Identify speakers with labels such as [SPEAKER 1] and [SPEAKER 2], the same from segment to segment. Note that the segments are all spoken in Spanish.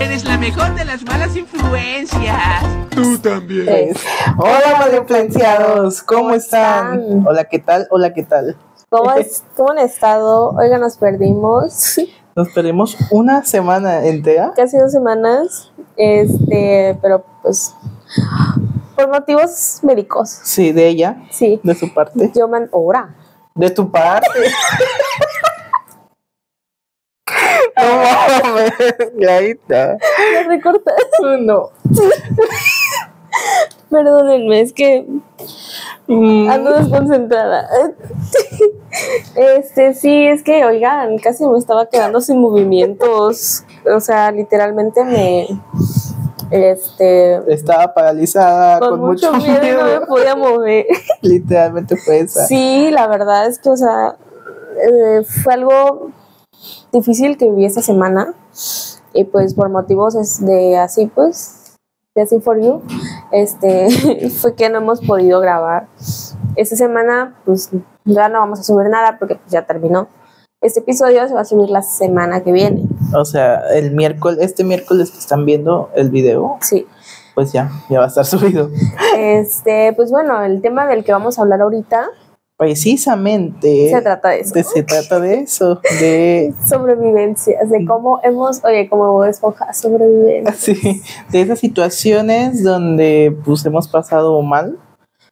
[SPEAKER 1] eres la mejor de las malas influencias.
[SPEAKER 2] Tú también.
[SPEAKER 3] Hola, malinfluenciados, ¿cómo están? Hola, ¿qué tal? Hola, ¿qué tal?
[SPEAKER 4] ¿Cómo han estado? Oiga, nos perdimos.
[SPEAKER 3] Nos perdimos una semana entera.
[SPEAKER 4] Casi 2 semanas. Pero pues por motivos médicos.
[SPEAKER 3] Sí, de ella.
[SPEAKER 4] Sí.
[SPEAKER 3] De su parte.
[SPEAKER 4] Ahora.
[SPEAKER 3] De tu parte. No mames, Gaita.
[SPEAKER 4] ¿Me recortas?
[SPEAKER 3] No.
[SPEAKER 4] Perdónenme, es que ando desconcentrada. Sí, es que, oigan, casi me estaba quedando sin movimientos. O sea, literalmente
[SPEAKER 3] estaba paralizada
[SPEAKER 4] con mucho miedo y no me podía mover.
[SPEAKER 3] Literalmente fue esa.
[SPEAKER 4] Sí, la verdad es que, o sea, fue algo difícil que viví esta semana. Y pues por motivos de Así for You, fue que no hemos podido grabar. Esta semana, pues ya no vamos a subir nada porque pues, ya terminó. Este episodio se va a subir la semana que viene.
[SPEAKER 3] O sea, este miércoles que están viendo el video,
[SPEAKER 4] sí,
[SPEAKER 3] pues ya va a estar subido.
[SPEAKER 4] Pues bueno, el tema del que vamos a hablar ahorita
[SPEAKER 3] precisamente
[SPEAKER 4] se trata de eso.
[SPEAKER 3] De
[SPEAKER 4] sobrevivencias, de cómo como Esponja, sobrevivencias.
[SPEAKER 3] Sí, de esas situaciones donde pues hemos pasado mal.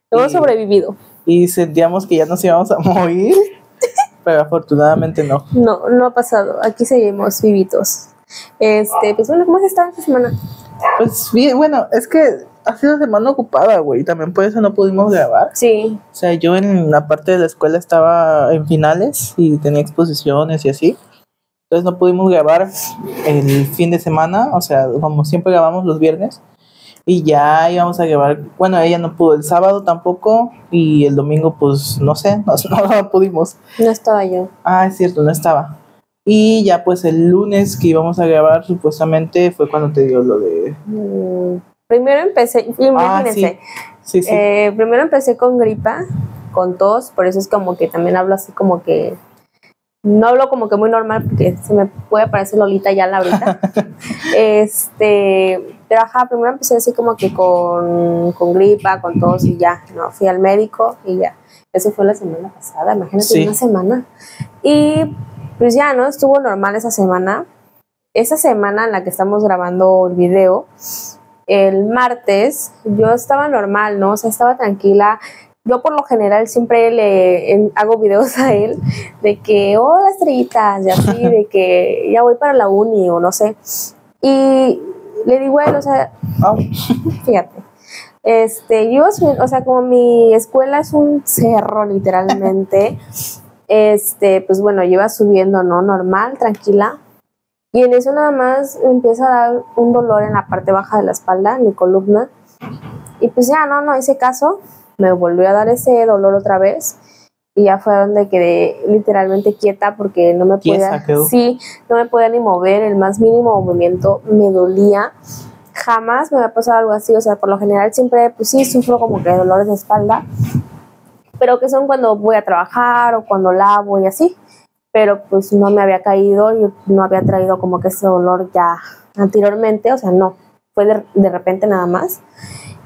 [SPEAKER 4] Hemos sobrevivido.
[SPEAKER 3] Y sentíamos que ya nos íbamos a morir, pero afortunadamente no.
[SPEAKER 4] No ha pasado, aquí seguimos vivitos. Pues bueno, ¿cómo has estado esta semana?
[SPEAKER 3] Pues bien, bueno, es que ha sido semana ocupada, güey, también por eso no pudimos grabar.
[SPEAKER 4] Sí.
[SPEAKER 3] O sea, yo en la parte de la escuela estaba en finales y tenía exposiciones y así. Entonces no pudimos grabar el fin de semana, o sea, como siempre grabamos los viernes. Y ya íbamos a grabar, bueno, ella no pudo el sábado tampoco y el domingo pues no sé, no pudimos.
[SPEAKER 4] No estaba yo.
[SPEAKER 3] Ah, es cierto, no estaba. Y ya pues el lunes que íbamos a grabar supuestamente fue cuando te dio lo de...
[SPEAKER 4] Primero empecé, imagínense.
[SPEAKER 3] Sí.
[SPEAKER 4] Primero empecé con gripa, con tos, por eso es como que también hablo así como que... No hablo como que muy normal porque se me puede parecer Lolita ya ahorita. Pero primero empecé así como que con gripa, con tos y ya, ¿no? Fui al médico y ya. Eso fue la semana pasada, imagínate,
[SPEAKER 3] sí.
[SPEAKER 4] Una semana. Y pues ya, ¿no? Estuvo normal esa semana. Esa semana en la que estamos grabando el video, el martes, yo estaba normal, ¿no? O sea, estaba tranquila. Yo por lo general siempre le hago videos a él de que, hola estrellitas, y así, de que ya voy para la uni o no sé. Y le digo a él, o sea, fíjate, yo, o sea, como mi escuela es un cerro literalmente, pues bueno, yo iba subiendo, ¿no? Normal, tranquila. Y en eso nada más me empieza a dar un dolor en la parte baja de la espalda, en mi columna. Y pues ya, no hice caso. Me volvió a dar ese dolor otra vez y ya fue donde quedé literalmente quieta porque no me podía, no me podía ni mover, el más mínimo movimiento me dolía. Jamás me había pasado algo así, o sea, por lo general siempre, pues sí, sufro como que dolores de espalda, pero que son cuando voy a trabajar o cuando lavo y así, pero pues no me había caído y no había traído como que ese dolor ya anteriormente, o sea, no, fue de repente nada más.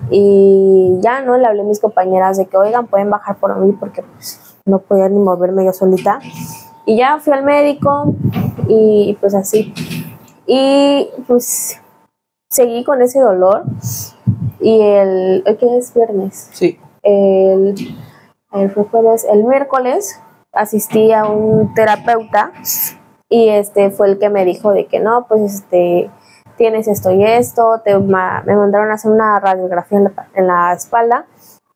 [SPEAKER 4] Y ya, ¿no? Le hablé a mis compañeras de que, oigan, pueden bajar por mí porque pues, no podía ni moverme yo solita. Y ya fui al médico y pues así. Y pues seguí con ese dolor. Y ¿qué es? Viernes.
[SPEAKER 3] Sí.
[SPEAKER 4] Fue jueves. El miércoles asistí a un terapeuta y fue el que me dijo de que no, pues tienes esto y esto, me mandaron a hacer una radiografía en la espalda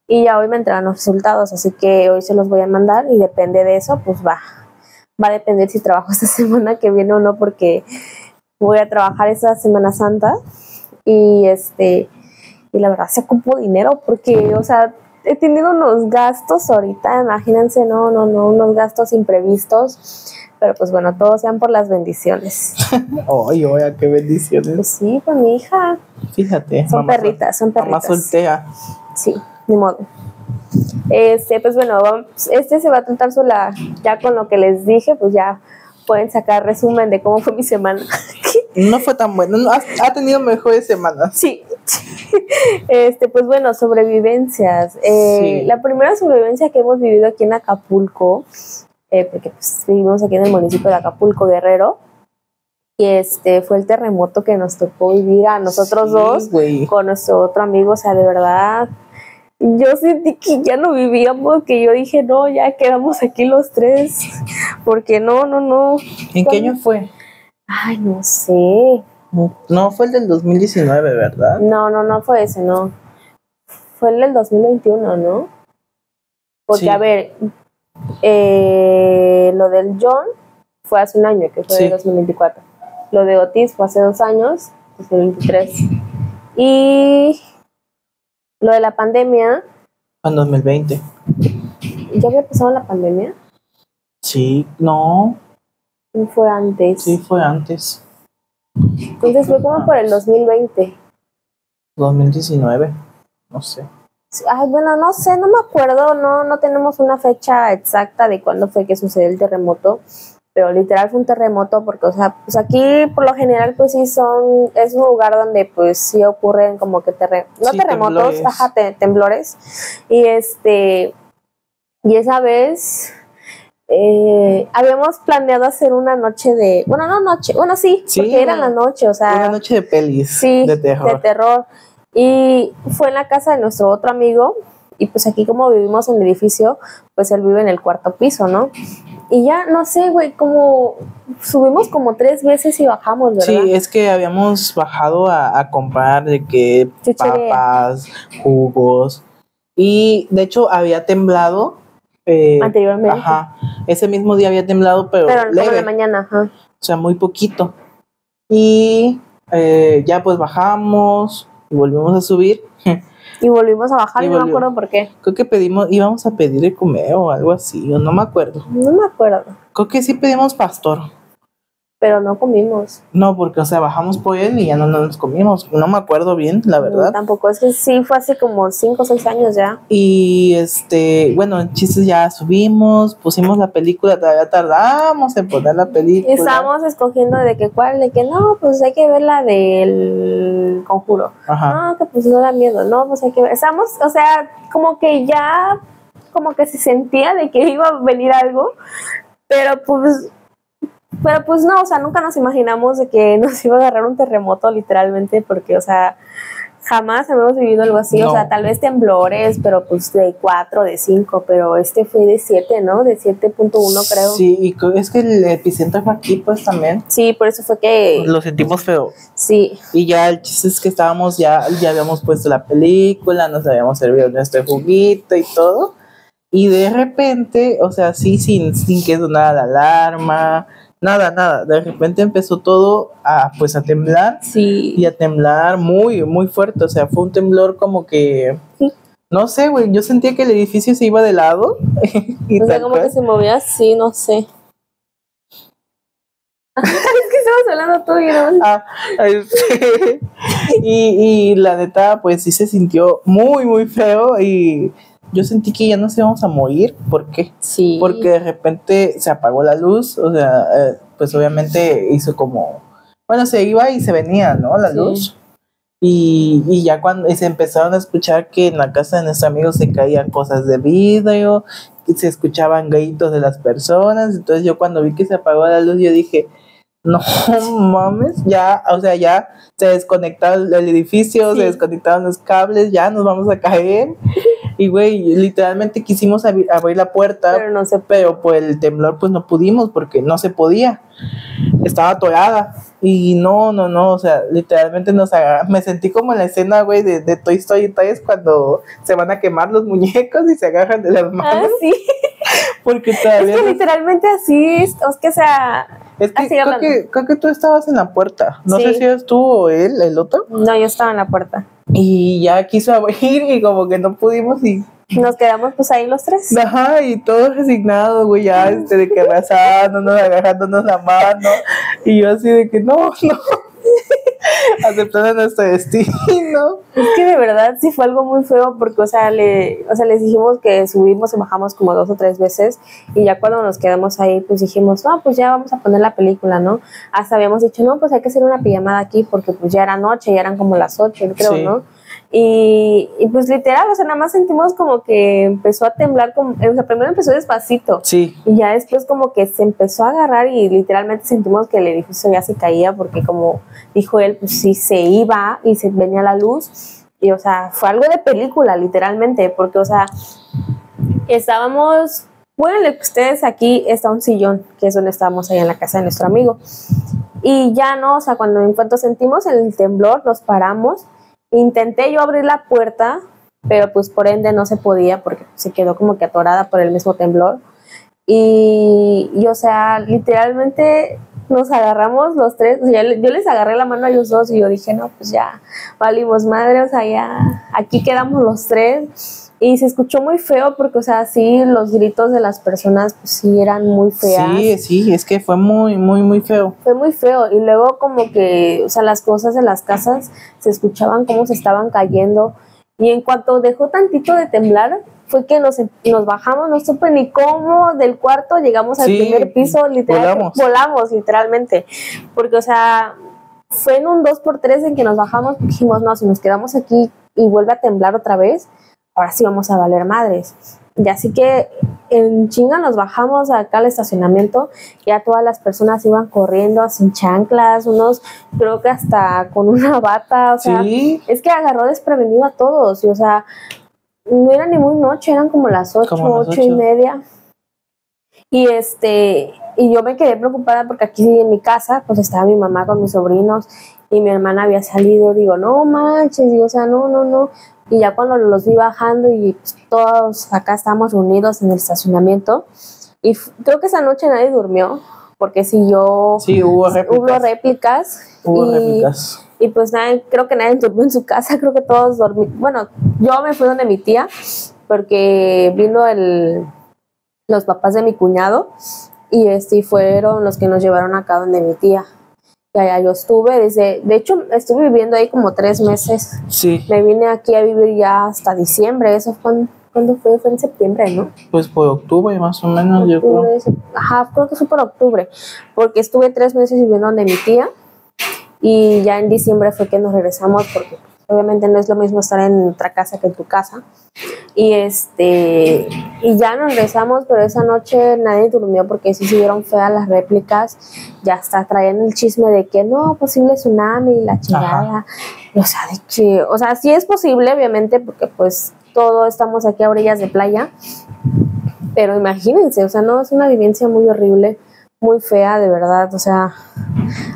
[SPEAKER 4] y ya hoy me entregan los resultados, así que hoy se los voy a mandar y depende de eso, pues va a depender si trabajo esta semana que viene o no, porque voy a trabajar esa Semana Santa y la verdad se ocupo dinero porque, o sea, he tenido unos gastos ahorita, imagínense, unos gastos imprevistos. Pero pues bueno, todos sean por las bendiciones.
[SPEAKER 3] Oye, qué bendiciones.
[SPEAKER 4] Pues sí, con mi hija.
[SPEAKER 3] Fíjate.
[SPEAKER 4] Son perritas.
[SPEAKER 3] Mamá soltea.
[SPEAKER 4] Sí, ni modo. Pues bueno, se va a tratar sola, ya con lo que les dije, pues ya pueden sacar resumen de cómo fue mi semana.
[SPEAKER 3] No fue tan bueno, ha tenido mejores semanas.
[SPEAKER 4] Sí. Pues bueno, sobrevivencias.
[SPEAKER 3] Sí.
[SPEAKER 4] La primera sobrevivencia que hemos vivido aquí en Acapulco, porque pues, vivimos aquí en el municipio de Acapulco, Guerrero, y fue el terremoto que nos tocó vivir a nosotros
[SPEAKER 3] Sí,
[SPEAKER 4] dos,
[SPEAKER 3] güey.
[SPEAKER 4] con nuestro otro amigo. O sea, de verdad, yo sentí que ya no vivíamos, que yo dije, no, ya quedamos aquí los tres, porque no.
[SPEAKER 3] ¿En qué año fue?
[SPEAKER 4] Ay, no sé.
[SPEAKER 3] No, fue el del 2019, ¿verdad?
[SPEAKER 4] No fue ese, no. Fue el del 2021, ¿no? Porque,
[SPEAKER 3] Sí.
[SPEAKER 4] a ver, lo del John fue hace un año, que fue
[SPEAKER 3] Sí.
[SPEAKER 4] el 2024. Lo de Otis fue hace 2 años, 2023. Y lo de la pandemia,
[SPEAKER 3] En 2020.
[SPEAKER 4] ¿ya había pasado la pandemia?
[SPEAKER 3] Sí, no,
[SPEAKER 4] ¿O fue antes?
[SPEAKER 3] sí fue antes.
[SPEAKER 4] Entonces fue como por el 2020.
[SPEAKER 3] 2019, no sé.
[SPEAKER 4] Ay, bueno, no sé, no me acuerdo, no tenemos una fecha exacta de cuándo fue que sucedió el terremoto, pero literal fue un terremoto porque, o sea, pues aquí por lo general pues sí es un lugar donde pues sí ocurren como que no
[SPEAKER 3] Sí,
[SPEAKER 4] terremotos,
[SPEAKER 3] temblores.
[SPEAKER 4] ajá, temblores, y y esa vez habíamos planeado hacer una noche sí, porque era la noche, o sea,
[SPEAKER 3] Una noche de pelis,
[SPEAKER 4] sí,
[SPEAKER 3] de terror.
[SPEAKER 4] Y fue en la casa de nuestro otro amigo, y pues aquí como vivimos en el edificio, pues él vive en el 4º piso, ¿no? Y ya, no sé, güey, como subimos como 3 veces y bajamos, ¿verdad?
[SPEAKER 3] Sí, es que habíamos bajado a comprar de que
[SPEAKER 4] Chuchería.
[SPEAKER 3] papas, jugos, y de hecho había temblado.
[SPEAKER 4] Anteriormente.
[SPEAKER 3] Ajá, ese mismo día había temblado, pero
[SPEAKER 4] Pero como en
[SPEAKER 3] leve,
[SPEAKER 4] la mañana, ajá.
[SPEAKER 3] o sea, muy poquito. Y ya pues bajamos y volvimos a subir.
[SPEAKER 4] Y volvimos a bajar
[SPEAKER 3] Y
[SPEAKER 4] y no me
[SPEAKER 3] volvió.
[SPEAKER 4] acuerdo por qué.
[SPEAKER 3] Creo que íbamos a pedir de comer o algo así, o no me acuerdo.
[SPEAKER 4] No me acuerdo,
[SPEAKER 3] Creo que sí pedimos pastor.
[SPEAKER 4] pero no comimos.
[SPEAKER 3] No, porque, o sea, bajamos por él y ya no nos comimos. No me acuerdo bien, la verdad.
[SPEAKER 4] Tampoco, es que sí, fue hace como 5 o 6 años ya.
[SPEAKER 3] Y bueno, chistes, ya subimos, pusimos la película, todavía tardamos en poner la película.
[SPEAKER 4] Estábamos escogiendo de que cuál, de que no, pues hay que ver la del Conjuro.
[SPEAKER 3] Ajá.
[SPEAKER 4] No, que pues no da miedo, no, pues hay que ver. Estamos, o sea, como que ya, como que se sentía de que iba a venir algo, pero pues no, o sea, nunca nos imaginamos de que nos iba a agarrar un terremoto literalmente, porque, o sea, jamás habíamos vivido algo así.
[SPEAKER 3] No.
[SPEAKER 4] O sea, tal vez temblores, pero pues de 4, de 5, pero fue de 7, ¿no? De 7.1 creo.
[SPEAKER 3] Sí, y es que el epicentro fue aquí, pues también.
[SPEAKER 4] Sí, por eso fue que...
[SPEAKER 3] Lo sentimos feo.
[SPEAKER 4] Sí.
[SPEAKER 3] Y ya el chiste es que estábamos, ya habíamos puesto la película, nos habíamos servido nuestro juguito y todo. Y de repente, o sea, sí, sin que sonara la alarma, nada. De repente empezó todo a temblar.
[SPEAKER 4] Sí.
[SPEAKER 3] Y a temblar muy, muy fuerte. O sea, fue un temblor como que, no sé, güey, yo sentía que el edificio se iba de lado. Y
[SPEAKER 4] O sea,
[SPEAKER 3] tal
[SPEAKER 4] como
[SPEAKER 3] cual.
[SPEAKER 4] que se movía así, no sé. Es que estamos hablando tú y no.
[SPEAKER 3] Y la neta, pues sí se sintió muy, muy feo. Y yo sentí que ya nos íbamos a morir. ¿Por qué?
[SPEAKER 4] Sí.
[SPEAKER 3] Porque de repente se apagó la luz. O sea, pues obviamente hizo como, bueno, se iba y se venía, ¿no? La
[SPEAKER 4] Sí.
[SPEAKER 3] luz. Y ya cuando se empezaron a escuchar que en la casa de nuestros amigos se caían cosas de vidrio, que se escuchaban gritos de las personas. Entonces yo cuando vi que se apagó la luz, yo dije, no mames, ya, o sea, ya se desconectaron el edificio,
[SPEAKER 4] Sí.
[SPEAKER 3] se desconectaron los cables, ya nos vamos a caer. Y güey, literalmente quisimos abrir la puerta,
[SPEAKER 4] Pero no sé.
[SPEAKER 3] pero por el temblor pues no pudimos porque no se podía, estaba atorada. Y no, o sea, literalmente me sentí como en la escena, güey, de Toy Story 3 cuando se van a quemar los muñecos y se agarran de las manos.
[SPEAKER 4] Ah, sí.
[SPEAKER 3] Porque
[SPEAKER 4] Es
[SPEAKER 3] todavía
[SPEAKER 4] que literalmente así, es que, o sea...
[SPEAKER 3] es que
[SPEAKER 4] así
[SPEAKER 3] creo,
[SPEAKER 4] hablando.
[SPEAKER 3] creo que tú estabas en la puerta. No
[SPEAKER 4] Sí.
[SPEAKER 3] sé si eres tú o él, el otro.
[SPEAKER 4] No, yo estaba en la puerta.
[SPEAKER 3] Y ya quiso abrir y como que no pudimos y...
[SPEAKER 4] Nos quedamos pues ahí los tres.
[SPEAKER 3] Ajá, y todos resignados, güey, ya de que abrazándonos, agarrándonos la mano. Y yo así de que no. aceptando nuestro destino.
[SPEAKER 4] Es que de verdad sí fue algo muy feo porque, o sea, les dijimos que subimos y bajamos como 2 o 3 veces y ya cuando nos quedamos ahí, pues dijimos, no, pues ya vamos a poner la película, ¿no? Hasta habíamos dicho, no, pues hay que hacer una pijamada aquí porque pues ya era noche, ya eran como las 8, creo,
[SPEAKER 3] Sí.
[SPEAKER 4] ¿no? Y pues literal, o sea, nada más sentimos como que empezó a temblar, o sea, primero empezó despacito.
[SPEAKER 3] Sí,
[SPEAKER 4] Y ya después como que se empezó a agarrar y literalmente sentimos que el edificio ya se caía porque como dijo él, pues sí se iba y se venía la luz. Y o sea, fue algo de película literalmente porque o sea, estábamos, bueno, ustedes aquí está un sillón, que es donde estábamos ahí en la casa de nuestro amigo. Y ya no, o sea, en cuanto sentimos el temblor, nos paramos. Intenté yo abrir la puerta, pero pues por ende no se podía porque se quedó como que atorada por el mismo temblor. Y o sea, literalmente nos agarramos los tres, o sea, yo les agarré la mano a ellos dos y yo dije, no, pues ya valimos madre, o sea, ya aquí quedamos los tres. Y se escuchó muy feo porque, o sea, sí, los gritos de las personas, pues sí, eran muy feas.
[SPEAKER 3] sí, es que fue muy, muy, muy feo.
[SPEAKER 4] Fue muy feo y luego como que, o sea, las cosas de las casas se escuchaban cómo se estaban cayendo y en cuanto dejó tantito de temblar fue que nos bajamos, no supe ni cómo del cuarto llegamos al
[SPEAKER 3] Sí,
[SPEAKER 4] primer piso, literal, volamos literalmente, porque o sea, fue en un 2x3 en que nos bajamos, dijimos, no, si nos quedamos aquí y vuelve a temblar otra vez, ahora sí vamos a valer madres. Y así que en chinga nos bajamos acá al estacionamiento, ya todas las personas iban corriendo sin chanclas, unos creo que hasta con una bata, o sea,
[SPEAKER 3] Sí.
[SPEAKER 4] es que agarró desprevenido a todos, y o sea, no era ni muy noche, eran como las 8,
[SPEAKER 3] Como las
[SPEAKER 4] 8:30. Y yo me quedé preocupada porque aquí en mi casa, pues estaba mi mamá con mis sobrinos y mi hermana había salido, digo, no manches, digo, o sea, no. Y ya cuando los vi bajando y pues, todos acá estábamos reunidos en el estacionamiento y creo que esa noche nadie durmió porque
[SPEAKER 3] Sí, hubo réplicas.
[SPEAKER 4] hubo réplicas. Y pues creo que nadie durmió en su casa, creo que todos dormimos. Bueno, yo me fui donde mi tía porque vino los papás de mi cuñado y fueron los que nos llevaron acá donde mi tía. Y allá yo estuve de hecho estuve viviendo ahí como 3 meses.
[SPEAKER 3] Sí.
[SPEAKER 4] Me vine aquí a vivir ya hasta diciembre, eso fue ¿cuándo fue? Fue en septiembre, ¿no?
[SPEAKER 3] Pues por octubre más o menos, yo creo.
[SPEAKER 4] Ajá, creo que fue por octubre, porque estuve 3 meses viviendo donde mi tía y ya en diciembre fue que nos regresamos porque obviamente no es lo mismo estar en otra casa que en tu casa. Y ya nos regresamos, pero esa noche nadie durmió porque sí siguieron feas las réplicas. Ya hasta traían el chisme de que no, posible tsunami, la chingada. O sea, de que, o sea, sí es posible, obviamente, porque pues todos estamos aquí a orillas de playa. Pero imagínense, o sea, no, es una vivencia muy horrible, muy fea, de verdad. O sea,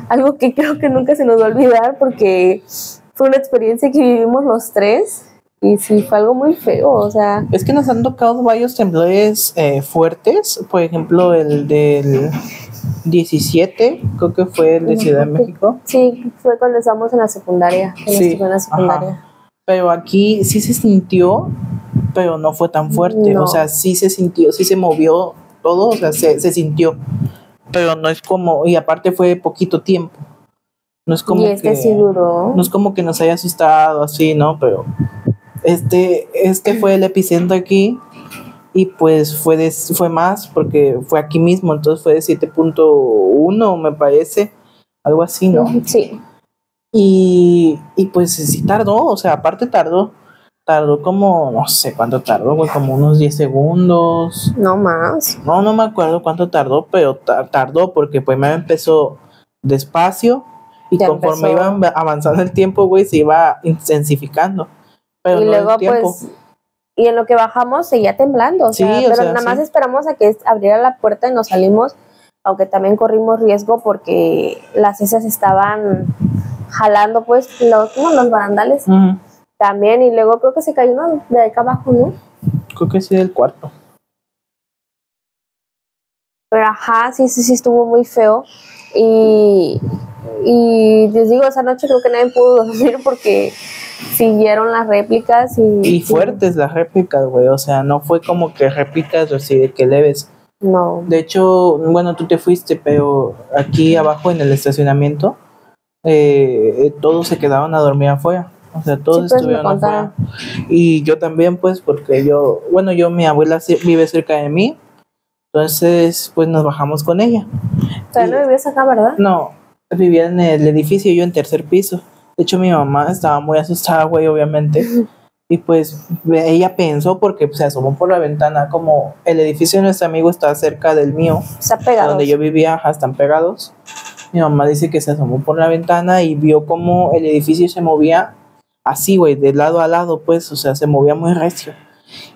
[SPEAKER 4] algo que creo que nunca se nos va a olvidar porque fue una experiencia que vivimos los tres. Y sí, fue algo muy feo, o sea...
[SPEAKER 3] Es que nos han tocado varios temblores fuertes, por ejemplo, el del 17, creo que fue el de Ciudad de México.
[SPEAKER 4] Sí, fue cuando estábamos en la secundaria, en la secundaria.
[SPEAKER 3] Ajá. Pero aquí sí se sintió, pero no fue tan fuerte,
[SPEAKER 4] No.
[SPEAKER 3] O sea, sí se sintió, sí se movió todo, o sea, se sintió, pero no es como, y aparte fue poquito tiempo. No es como
[SPEAKER 4] y sí duró.
[SPEAKER 3] No es como que nos haya asustado así, ¿no? Pero fue el epicentro aquí y pues fue más porque fue aquí mismo, entonces fue de 7.1 me parece, algo así, ¿no?
[SPEAKER 4] Sí.
[SPEAKER 3] Y pues sí tardó, o sea, aparte tardó como, no sé cuánto tardó, güey, como unos 10 segundos.
[SPEAKER 4] No más.
[SPEAKER 3] No me acuerdo cuánto tardó, pero tardó porque primero empezó despacio y
[SPEAKER 4] Ya
[SPEAKER 3] conforme
[SPEAKER 4] empezó.
[SPEAKER 3] iba avanzando el tiempo, güey, se iba intensificando. Pero
[SPEAKER 4] Y
[SPEAKER 3] no
[SPEAKER 4] luego
[SPEAKER 3] el tiempo.
[SPEAKER 4] pues... Y en lo que bajamos seguía temblando, o
[SPEAKER 3] Sí,
[SPEAKER 4] sea,
[SPEAKER 3] o
[SPEAKER 4] pero
[SPEAKER 3] sea,
[SPEAKER 4] nada más
[SPEAKER 3] sí.
[SPEAKER 4] esperamos a que abriera la puerta y nos salimos, aunque también corrimos riesgo porque las heces estaban jalando pues los barandales
[SPEAKER 3] Ujú.
[SPEAKER 4] también, y luego creo que se cayó uno de acá abajo, ¿no?
[SPEAKER 3] Creo que sí, del cuarto.
[SPEAKER 4] Pero ajá, sí estuvo muy feo. Y les digo, esa noche creo que nadie pudo dormir porque siguieron las réplicas
[SPEAKER 3] Y fuertes las réplicas, güey, o sea, no fue como que réplicas así de que leves.
[SPEAKER 4] No.
[SPEAKER 3] De hecho, bueno, tú te fuiste, pero aquí abajo en el estacionamiento todos se quedaban a dormir afuera. O sea, todos
[SPEAKER 4] Sí, pues, me
[SPEAKER 3] estuvieron
[SPEAKER 4] contaron.
[SPEAKER 3] afuera. Y yo también, pues, porque mi abuela vive cerca de mí, entonces, pues nos bajamos con ella.
[SPEAKER 4] Todavía no vivías acá, ¿verdad?
[SPEAKER 3] No, vivía en el edificio, yo en tercer piso. De hecho, mi mamá estaba muy asustada, güey, obviamente. Y pues ella pensó, porque se asomó por la ventana, como el edificio de nuestro amigo está cerca del mío,
[SPEAKER 4] Está pegado.
[SPEAKER 3] donde yo vivía, ajá, están pegados. Mi mamá dice que se asomó por la ventana y vio como el edificio se movía así, güey, de lado a lado, pues, o sea, se movía muy recio.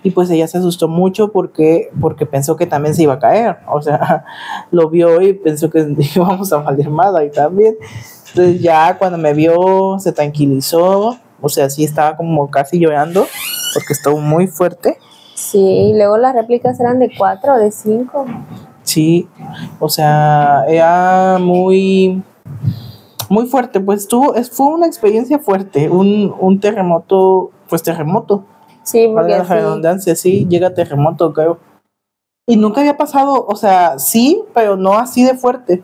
[SPEAKER 3] Y pues ella se asustó mucho porque pensó que también se iba a caer. O sea, lo vio y pensó que íbamos a valer más ahí también. Entonces ya cuando me vio se tranquilizó. O sea, sí estaba como casi llorando porque estuvo muy fuerte.
[SPEAKER 4] Sí, y luego las réplicas eran de 4 o de 5.
[SPEAKER 3] Sí, o sea, era muy, muy fuerte. Pues fue una experiencia fuerte. Un terremoto, pues terremoto.
[SPEAKER 4] Sí,
[SPEAKER 3] Valga
[SPEAKER 4] porque
[SPEAKER 3] la
[SPEAKER 4] sí.
[SPEAKER 3] redundancia, sí, llega terremoto, creo. Y nunca había pasado, o sea, sí, pero no así de fuerte.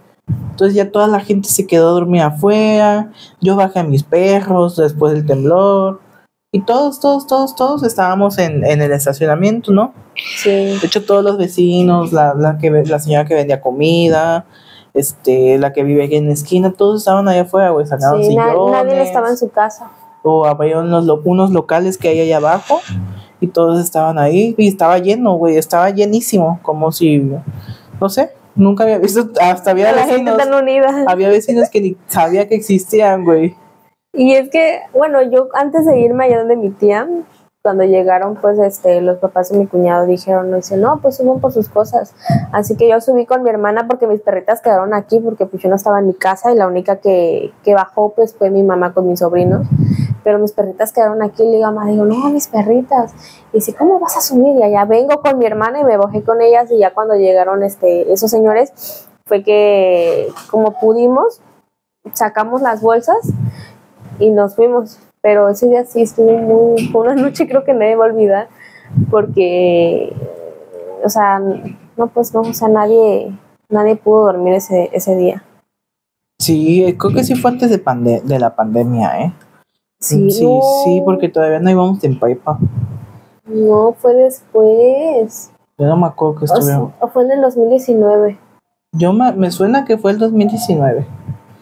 [SPEAKER 3] Entonces ya toda la gente se quedó dormida afuera. Yo bajé a mis perros después del temblor. Y todos estábamos en el estacionamiento, ¿no?
[SPEAKER 4] Sí.
[SPEAKER 3] De hecho, todos los vecinos, la señora que vendía comida, la que vive aquí en la esquina, todos estaban allá afuera, güey, sacaron
[SPEAKER 4] Sí,
[SPEAKER 3] sillones.
[SPEAKER 4] nadie estaba en su casa.
[SPEAKER 3] O había unos locales que hay ahí abajo y todos estaban ahí y estaba lleno, güey, estaba llenísimo, como si, no sé, nunca había visto, hasta había
[SPEAKER 4] La gente
[SPEAKER 3] vecinos,
[SPEAKER 4] tan unida.
[SPEAKER 3] había vecinos que ni sabía que existían, güey.
[SPEAKER 4] Y es que, bueno, yo antes de irme allá donde mi tía, cuando llegaron, pues, los papás de mi cuñado dijeron, no, pues suban por sus cosas. Así que yo subí con mi hermana porque mis perritas quedaron aquí, porque pues yo no estaba en mi casa y la única que bajó, pues, fue mi mamá con mis sobrinos. Pero mis perritas quedaron aquí y le digo, mamá, digo, no, mis perritas. Y dice, ¿cómo vas a subir? Y allá vengo con mi hermana y me bajé con ellas y ya cuando llegaron esos señores, fue que, como pudimos, sacamos las bolsas y nos fuimos. Pero ese día sí estuvo fue una noche creo que nadie va a olvidar, porque, o sea, no, o sea, nadie pudo dormir ese día.
[SPEAKER 3] Sí, creo que sí fue antes de la pandemia, ¿eh?
[SPEAKER 4] Sí,
[SPEAKER 3] Sí,
[SPEAKER 4] no,
[SPEAKER 3] sí, porque todavía no íbamos en Paipa.
[SPEAKER 4] no, fue después.
[SPEAKER 3] Yo no me acuerdo que estuvimos.
[SPEAKER 4] O fue en el 2019,
[SPEAKER 3] Me suena que fue el 2019.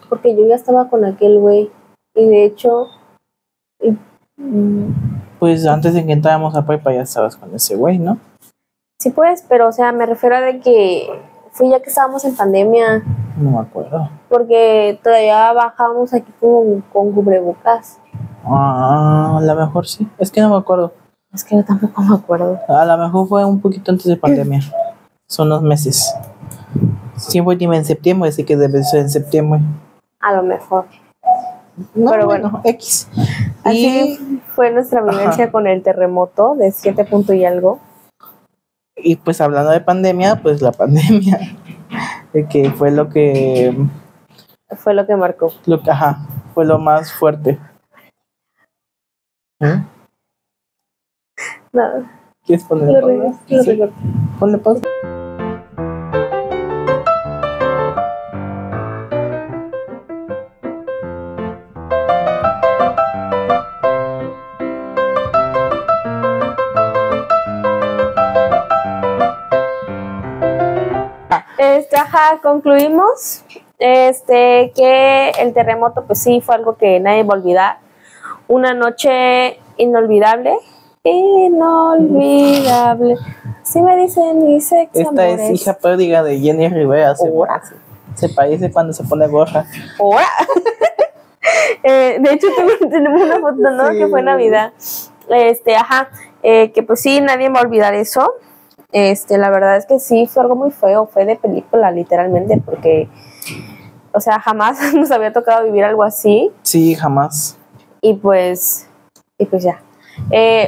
[SPEAKER 4] porque yo ya estaba con aquel güey. Y de hecho,
[SPEAKER 3] Pues antes de que entráramos a Paipa ya estabas con ese güey, ¿no?
[SPEAKER 4] sí pues, pero o sea, me refiero a de que fui ya que estábamos en pandemia,
[SPEAKER 3] No me acuerdo.
[SPEAKER 4] porque todavía bajábamos aquí con cubrebocas.
[SPEAKER 3] Ah, a lo mejor sí. Es que no me acuerdo.
[SPEAKER 4] Es que yo tampoco me acuerdo.
[SPEAKER 3] A lo mejor fue un poquito antes de pandemia. Son unos meses. Siempre dime en septiembre, así que debe ser en septiembre.
[SPEAKER 4] A lo mejor.
[SPEAKER 3] No,
[SPEAKER 4] Pero bueno,
[SPEAKER 3] X.
[SPEAKER 4] así fue nuestra vivencia con el terremoto de 7 punto y algo.
[SPEAKER 3] Y pues hablando de pandemia, pues la pandemia, de que fue lo que
[SPEAKER 4] Marcó.
[SPEAKER 3] fue lo más fuerte. ¿Eh?
[SPEAKER 4] Nada,
[SPEAKER 3] ¿Quieres ponerle pausa?
[SPEAKER 4] lo
[SPEAKER 3] Sí.
[SPEAKER 4] recorto.
[SPEAKER 3] Ponle pausa.
[SPEAKER 4] Concluimos que el terremoto pues sí fue algo que nadie va a olvidar. Una noche inolvidable. Inolvidable. Sí me dicen mis ex
[SPEAKER 3] Esta
[SPEAKER 4] amores.
[SPEAKER 3] es hija pródiga de Jenny Rivera. Se parece cuando se pone gorra.
[SPEAKER 4] ¡Hora! De hecho tenemos una foto, ¿no?
[SPEAKER 3] Sí.
[SPEAKER 4] Que fue Navidad. Que pues sí, nadie va a olvidar eso. La verdad es que sí, fue algo muy feo, fue de película literalmente, porque, o sea, jamás nos había tocado vivir algo así.
[SPEAKER 3] Sí, jamás.
[SPEAKER 4] Y pues ya.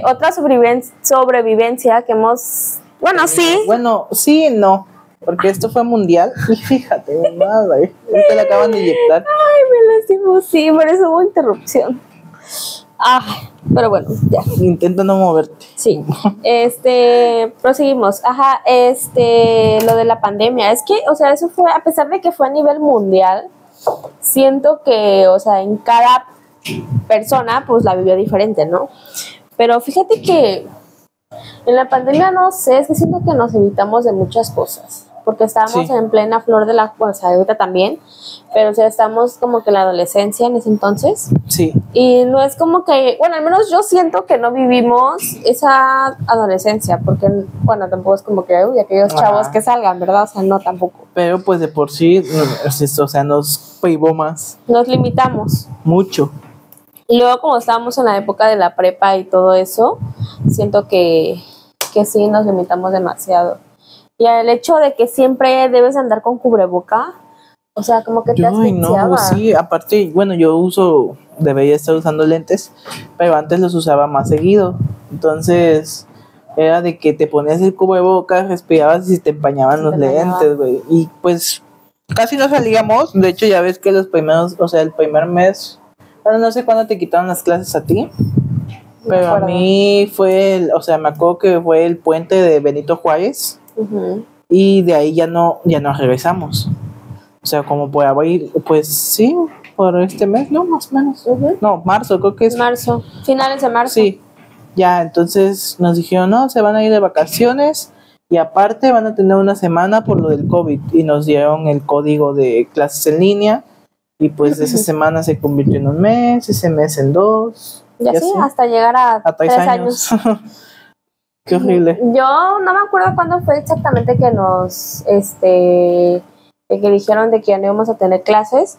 [SPEAKER 4] Otra sobrevivencia que hemos, bueno, sí.
[SPEAKER 3] Bueno, sí y no, porque esto fue mundial. Y fíjate, madre, ahorita le acaban de inyectar.
[SPEAKER 4] Ay, me lastimó, sí, por eso hubo interrupción. Pero bueno, ya.
[SPEAKER 3] Intenta no moverte.
[SPEAKER 4] Sí. Proseguimos. Lo de la pandemia. Es que, o sea, eso fue, a pesar de que fue a nivel mundial, siento que, o sea, en cada persona pues la vivió diferente, ¿no? Pero fíjate que en la pandemia, no sé, es que siento que nos evitamos de muchas cosas, porque estábamos
[SPEAKER 3] Sí.
[SPEAKER 4] en plena flor de la, o sea, ahorita también, pero o sea, estamos como que en la adolescencia en ese entonces,
[SPEAKER 3] Sí,
[SPEAKER 4] y no es como que, bueno, al menos yo siento que no vivimos esa adolescencia, porque, bueno, tampoco es como que, uy, aquellos chavos
[SPEAKER 3] Ajá.
[SPEAKER 4] que salgan, ¿verdad? O sea, no, tampoco.
[SPEAKER 3] pero pues de por sí, o sea, nos privó más,
[SPEAKER 4] Nos limitamos.
[SPEAKER 3] mucho.
[SPEAKER 4] Y luego como estábamos en la época de la prepa y todo eso, siento que sí nos limitamos demasiado. Y el hecho de que siempre debes andar con cubreboca, o sea, como que te
[SPEAKER 3] Ay, no,
[SPEAKER 4] asfixiaba.
[SPEAKER 3] sí, aparte, bueno, debería estar usando lentes, pero antes los usaba más seguido. Entonces, era de que te ponías el cubrebocas, respirabas y se te empañaban
[SPEAKER 4] Se
[SPEAKER 3] los
[SPEAKER 4] te empañaba.
[SPEAKER 3] lentes, güey. Y pues casi no salíamos. De hecho, ya ves que los primeros, o sea, el primer mes, bueno, no sé cuándo te quitaron las clases a ti,
[SPEAKER 4] Me
[SPEAKER 3] pero a
[SPEAKER 4] acuerdo.
[SPEAKER 3] mí o sea, me acuerdo que fue el puente de Benito Juárez
[SPEAKER 4] Ujú.
[SPEAKER 3] y de ahí ya no regresamos. O sea, como por abril, pues sí, por este mes, ¿no? Más o menos.
[SPEAKER 4] Ujú.
[SPEAKER 3] No, marzo, creo que es.
[SPEAKER 4] Marzo, finales de marzo.
[SPEAKER 3] Sí, ya, entonces nos dijeron, no, se van a ir de vacaciones y aparte van a tener una semana por lo del COVID y nos dieron el código de clases en línea y pues esa semana se convirtió en un mes, ese mes en dos,
[SPEAKER 4] Y así,
[SPEAKER 3] así,
[SPEAKER 4] hasta llegar a
[SPEAKER 3] a
[SPEAKER 4] 3 años.
[SPEAKER 3] Qué horrible.
[SPEAKER 4] Yo no me acuerdo cuándo fue exactamente que nos, de que dijeron de que ya no íbamos a tener clases,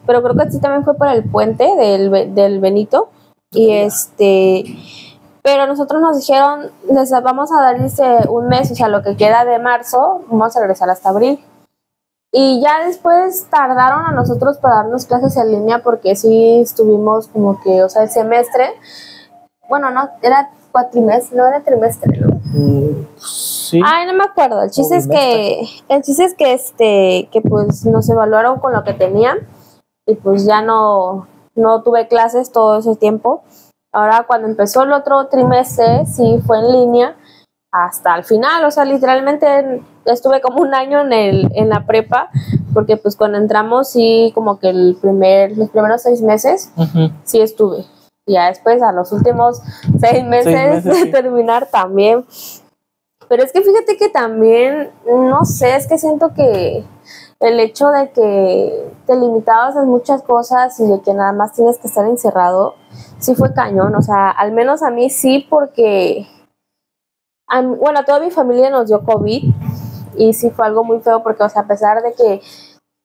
[SPEAKER 4] pero creo que sí también fue por el puente del Benito. Y pero nosotros nos dijeron, les vamos a dar un mes, o sea, lo que queda de marzo, vamos a regresar hasta abril. Y ya después tardaron a nosotros para darnos clases en línea porque sí estuvimos como que, o sea, el semestre, bueno, no, era cuatrimestre, no era trimestre, ¿no?
[SPEAKER 3] Sí,
[SPEAKER 4] Ay, no me acuerdo. El chiste es que pues nos evaluaron con lo que tenían y pues ya no tuve clases todo ese tiempo. Ahora cuando empezó el otro trimestre sí fue en línea hasta el final, o sea, literalmente estuve como un año en la prepa porque pues cuando entramos sí como que los primeros 6 meses
[SPEAKER 3] ujú.
[SPEAKER 4] sí estuve. Y ya después a los últimos 6 meses,
[SPEAKER 3] meses,
[SPEAKER 4] de
[SPEAKER 3] sí.
[SPEAKER 4] terminar también. Pero es que fíjate que también, no sé, es que siento que el hecho de que te limitabas en muchas cosas y de que nada más tienes que estar encerrado, sí fue cañón. O sea, al menos a mí sí, porque, bueno, toda mi familia nos dio COVID y sí fue algo muy feo porque, o sea, a pesar de que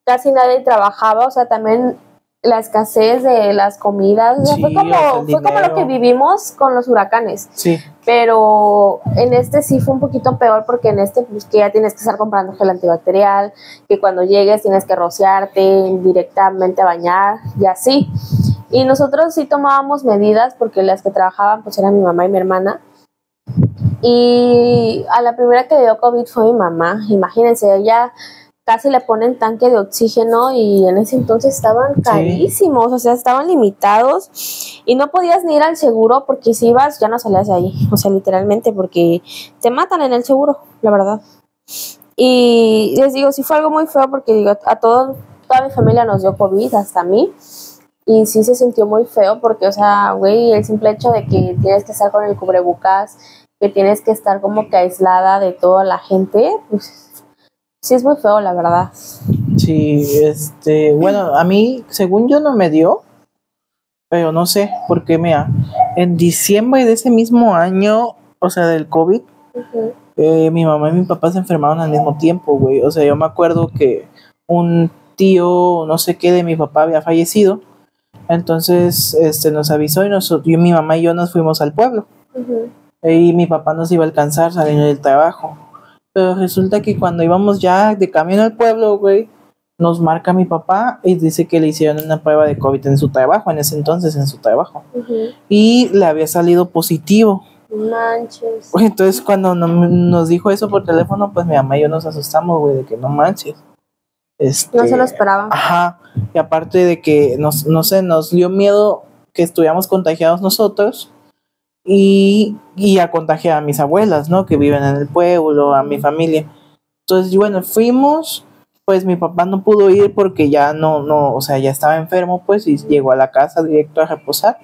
[SPEAKER 4] casi nadie trabajaba, o sea, también la escasez de las comidas, o sea,
[SPEAKER 3] Sí,
[SPEAKER 4] fue
[SPEAKER 3] o sea, el
[SPEAKER 4] como lo
[SPEAKER 3] dinero.
[SPEAKER 4] que vivimos con los huracanes.
[SPEAKER 3] Sí,
[SPEAKER 4] Pero en este sí fue un poquito peor porque en este pues que ya tienes que estar comprando gel antibacterial, que cuando llegues tienes que rociarte, directamente a bañar y así. Y nosotros sí tomábamos medidas porque las que trabajaban pues eran mi mamá y mi hermana. Y a la primera que le dio COVID fue mi mamá. Imagínense, ella casi le ponen tanque de oxígeno y en ese entonces estaban carísimos, o sea, estaban limitados y no podías ni ir al seguro porque si ibas ya no salías de ahí, o sea, literalmente porque te matan en el seguro, la verdad. Y les digo, sí fue algo muy feo porque digo, toda mi familia nos dio COVID, hasta a mí. Y sí se sintió muy feo porque, o sea, güey, el simple hecho de que tienes que estar con el cubrebocas, que tienes que estar como que aislada de toda la gente, pues sí es muy feo, la verdad.
[SPEAKER 3] sí, bueno, a mí, según yo no me dio, pero no sé, porque mira, en diciembre de ese mismo año, o sea, del COVID,
[SPEAKER 4] Ujú.
[SPEAKER 3] mi mamá y mi papá se enfermaron al mismo tiempo, güey. O sea, yo me acuerdo que un tío, no sé qué, de mi papá había fallecido. Entonces, nos avisó y mi mamá y yo nos fuimos al pueblo.
[SPEAKER 4] Ujú.
[SPEAKER 3] Y mi papá nos iba a alcanzar saliendo del trabajo. Pero resulta que cuando íbamos ya de camino al pueblo, güey, nos marca mi papá y dice que le hicieron una prueba de COVID en su trabajo, en ese entonces en su trabajo.
[SPEAKER 4] Ujú.
[SPEAKER 3] Y le había salido positivo.
[SPEAKER 4] Manches.
[SPEAKER 3] Entonces cuando nos dijo eso por teléfono, pues mi mamá y yo nos asustamos, güey, de que no manches.
[SPEAKER 4] No se lo esperaba.
[SPEAKER 3] Ajá, y aparte de que no sé, nos dio miedo que estuviéramos contagiados nosotros y a contagiar a mis abuelas, ¿no? Que viven en el pueblo, a mi familia. Entonces, bueno, fuimos pues mi papá no pudo ir porque ya o sea, ya estaba enfermo, pues, y llegó a la casa directo a reposar.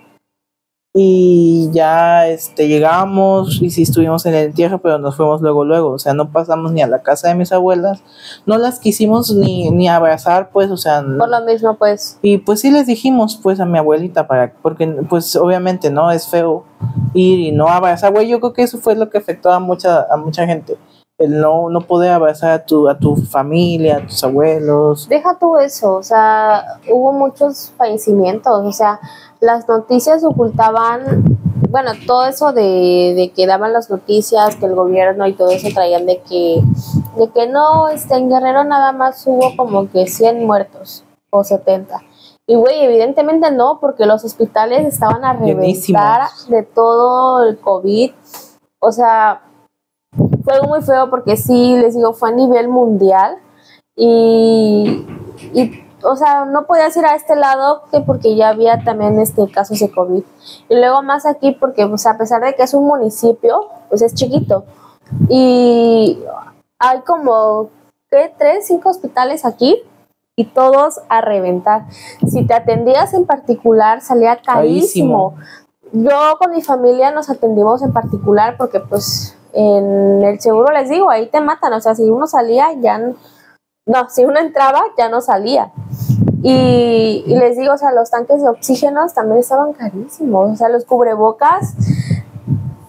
[SPEAKER 3] Y ya llegamos y sí estuvimos en el entierro, pero nos fuimos luego, o sea, no pasamos ni a la casa de mis abuelas, no las quisimos ni abrazar, pues, o sea,
[SPEAKER 4] Por lo mismo, pues.
[SPEAKER 3] y pues sí les dijimos, pues, a mi abuelita, porque, pues, obviamente, ¿no? Es feo ir y no abrazar, güey, yo creo que eso fue lo que afectó a mucha gente, el no poder abrazar a tu familia, a tus abuelos.
[SPEAKER 4] Deja tú eso, o sea, hubo muchos fallecimientos, o sea, las noticias ocultaban, bueno, todo eso de que daban las noticias, que el gobierno y todo eso traían de que no, en Guerrero nada más hubo como que 100 muertos o 70. Y güey, evidentemente no, porque los hospitales estaban a reventar
[SPEAKER 3] Llenísimos.
[SPEAKER 4] de todo el COVID. O sea, fue algo muy feo porque sí, les digo, fue a nivel mundial. Y o sea, no podías ir a este lado que porque ya había también casos de COVID. Y luego más aquí porque, pues, a pesar de que es un municipio, pues es chiquito. Y hay como, ¿qué? 3, 5 hospitales aquí y todos a reventar. Si te atendías en particular, salía carísimo. Yo con mi familia nos atendimos en particular porque, pues, en el seguro les digo, ahí te matan. O sea, si uno salía, si uno entraba, ya no salía. Y les digo, o sea, los tanques de oxígenos también estaban carísimos. O sea, los cubrebocas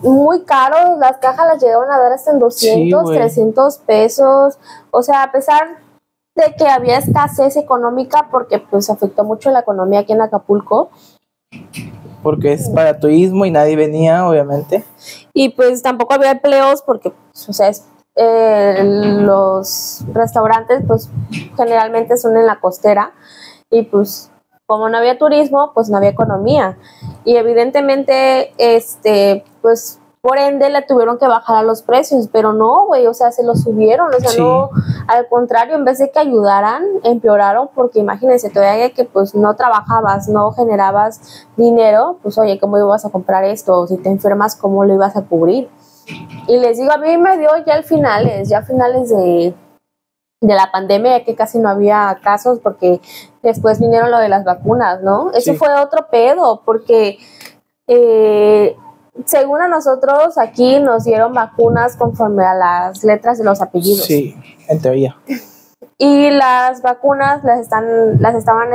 [SPEAKER 4] muy caros, las cajas las llegaban a dar hasta en 200, 300 pesos. O sea, a pesar de que había escasez económica, porque pues afectó mucho la economía aquí en Acapulco.
[SPEAKER 3] Porque es para turismo y nadie venía, obviamente.
[SPEAKER 4] Y pues tampoco había empleos porque, pues, o sea, los restaurantes pues generalmente son en la costera y pues como no había turismo, pues no había economía. Y evidentemente, pues por ende le tuvieron que bajar a los precios, pero no, güey, o sea, se los subieron, o sea, sí. No, al contrario, en vez de que ayudaran, empeoraron, porque imagínense, todavía que pues no trabajabas, no generabas dinero, pues oye, ¿cómo ibas a comprar esto? O si te enfermas, ¿cómo lo ibas a cubrir? Y les digo, a mí me dio ya finales de la pandemia, que casi no había casos, porque después vinieron lo de las vacunas, ¿no? Eso sí. Fue otro pedo, porque según a nosotros aquí nos dieron vacunas conforme a las letras de los apellidos.
[SPEAKER 3] Sí, en teoría.
[SPEAKER 4] Y las vacunas las estaban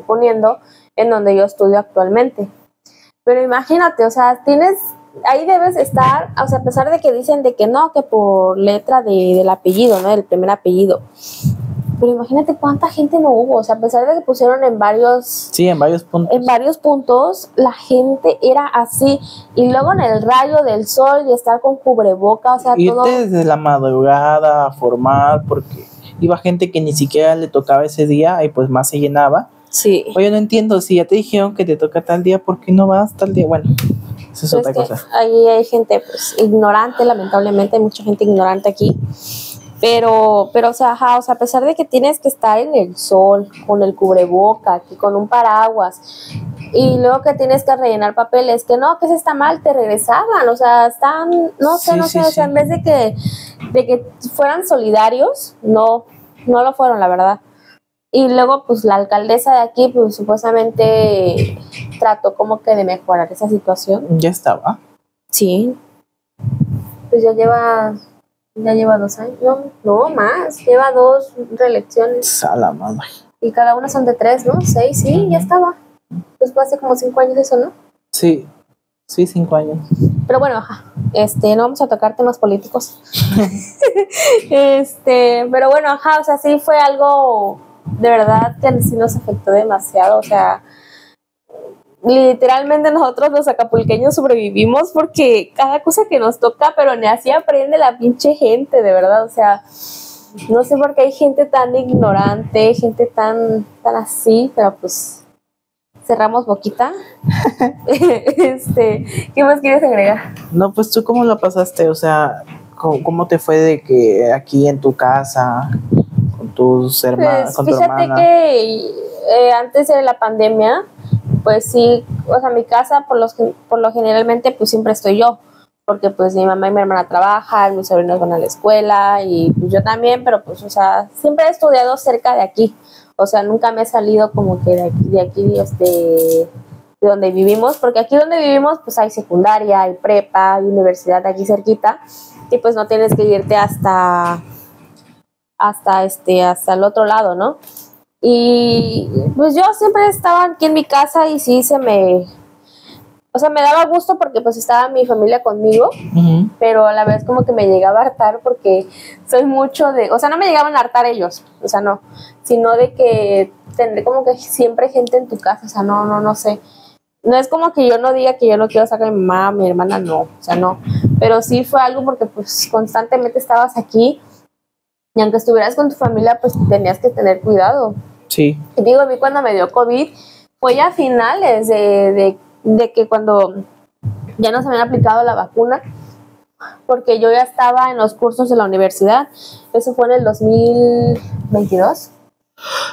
[SPEAKER 4] poniendo en donde yo estudio actualmente. Pero imagínate, o sea, ahí debes estar, o sea, a pesar de que dicen de que no, que por letra del apellido, ¿no? Del primer apellido. Pero imagínate cuánta gente no hubo, o sea, a pesar de que pusieron en varios puntos. En varios puntos, la gente era así. Y luego en el rayo del sol y estar con cubreboca, o sea,
[SPEAKER 3] irte
[SPEAKER 4] todo.
[SPEAKER 3] Desde la madrugada a formar, porque iba gente que ni siquiera le tocaba ese día y pues más se llenaba.
[SPEAKER 4] Sí.
[SPEAKER 3] Oye, no entiendo, si ya te dijeron que te toca tal día, ¿por qué no vas tal día? Bueno, eso es otra cosa.
[SPEAKER 4] Ahí hay gente pues ignorante, lamentablemente, hay mucha gente ignorante aquí. Pero o sea, a pesar de que tienes que estar en el sol, con el cubreboca, con un paraguas, y luego que tienes que rellenar papeles, que no, que eso está mal, te regresaban, o sea, no sé, o sea, en vez de que fueran solidarios, no lo fueron, la verdad. Y luego, pues, la alcaldesa de aquí, pues, supuestamente trató como que de mejorar esa situación.
[SPEAKER 3] ¿Ya estaba?
[SPEAKER 4] Sí. Pues ya lleva 2 años. No, más. Lleva 2 reelecciones.
[SPEAKER 3] A la madre.
[SPEAKER 4] Y cada una son de 3, ¿no? 6, sí, ya estaba. Pues fue hace como 5 años eso, ¿no?
[SPEAKER 3] Sí, 5 años.
[SPEAKER 4] Pero bueno, no vamos a tocar temas políticos. Pero bueno, o sea, sí fue algo de verdad que sí nos afectó demasiado, o sea, literalmente nosotros los acapulqueños sobrevivimos porque cada cosa que nos toca, pero ni así aprende la pinche gente, de verdad, o sea, no sé por qué hay gente tan ignorante, gente tan así, pero pues cerramos boquita. ¿Qué más quieres agregar?
[SPEAKER 3] No, pues tú cómo la pasaste, o sea, ¿cómo te fue de que aquí en tu casa, con tus hermanos, con tu hermana?
[SPEAKER 4] Fíjate que antes de la pandemia, pues sí, o sea, mi casa por lo generalmente pues siempre estoy yo, porque pues mi mamá y mi hermana trabajan, mis sobrinos van a la escuela y pues yo también, pero pues, o sea, siempre he estudiado cerca de aquí, o sea, nunca me he salido como que de aquí de donde vivimos, porque aquí donde vivimos pues hay secundaria, hay prepa, hay universidad aquí cerquita, y pues no tienes que irte hasta el otro lado, ¿no? Y pues yo siempre estaba aquí en mi casa y sí o sea, me daba gusto porque pues estaba mi familia conmigo, pero a la vez como que me llegaba a hartar porque soy mucho o sea, no me llegaban a hartar ellos, o sea, no, sino de que tendré como que siempre gente en tu casa, o sea, no sé. No es como que yo no diga que yo no quiero sacar a mi mamá, a mi hermana, no, o sea, no. Pero sí fue algo porque pues constantemente estabas aquí y aunque estuvieras con tu familia, pues tenías que tener cuidado.
[SPEAKER 3] Sí.
[SPEAKER 4] Y digo, a mí cuando me dio COVID fue ya a finales de que cuando ya nos habían aplicado la vacuna, porque yo ya estaba en los cursos de la universidad. Eso fue en el 2022.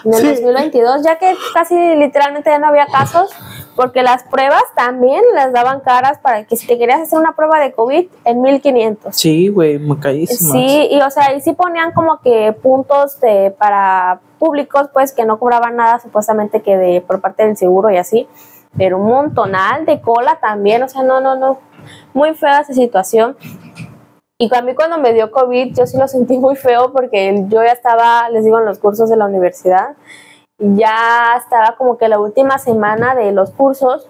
[SPEAKER 4] En el 2022, ya que casi literalmente ya no había casos, porque las pruebas también las daban caras para que si te querías hacer una prueba de COVID en 1,500.
[SPEAKER 3] Sí, güey, muy carísimas.
[SPEAKER 4] Sí, y o sea, y sí ponían como que puntos para públicos, pues que no cobraban nada supuestamente que por parte del seguro y así, pero un montonal de cola también, o sea, no, muy fea esa situación. Y a mí cuando me dio COVID, yo sí lo sentí muy feo porque yo ya estaba, les digo, en los cursos de la universidad. Ya estaba como que la última semana de los cursos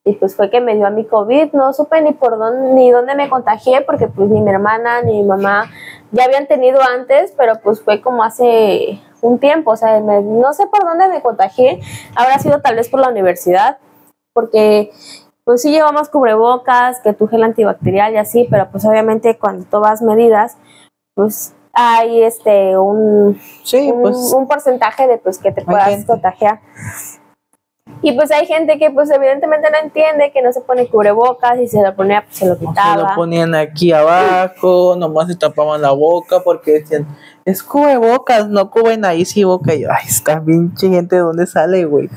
[SPEAKER 4] y pues fue que me dio a mi COVID. No supe ni dónde me contagié porque pues ni mi hermana ni mi mamá ya habían tenido antes, pero pues fue como hace un tiempo. O sea, no sé por dónde me contagié. Habrá sido tal vez por la universidad, porque pues sí llevamos cubrebocas, que tu gel antibacterial y así, pero pues obviamente cuando tomas medidas, pues hay un porcentaje de pues que te puedas contagiar. Y pues hay gente que pues evidentemente no entiende, que no se pone cubrebocas y se lo ponía, pues se lo quitaba.
[SPEAKER 3] Se lo ponían aquí abajo, nomás se tapaban la boca porque decían, es cubrebocas, no cubren ahí sí boca. Y yo, ay, esta pinche gente, ¿de dónde sale, güey?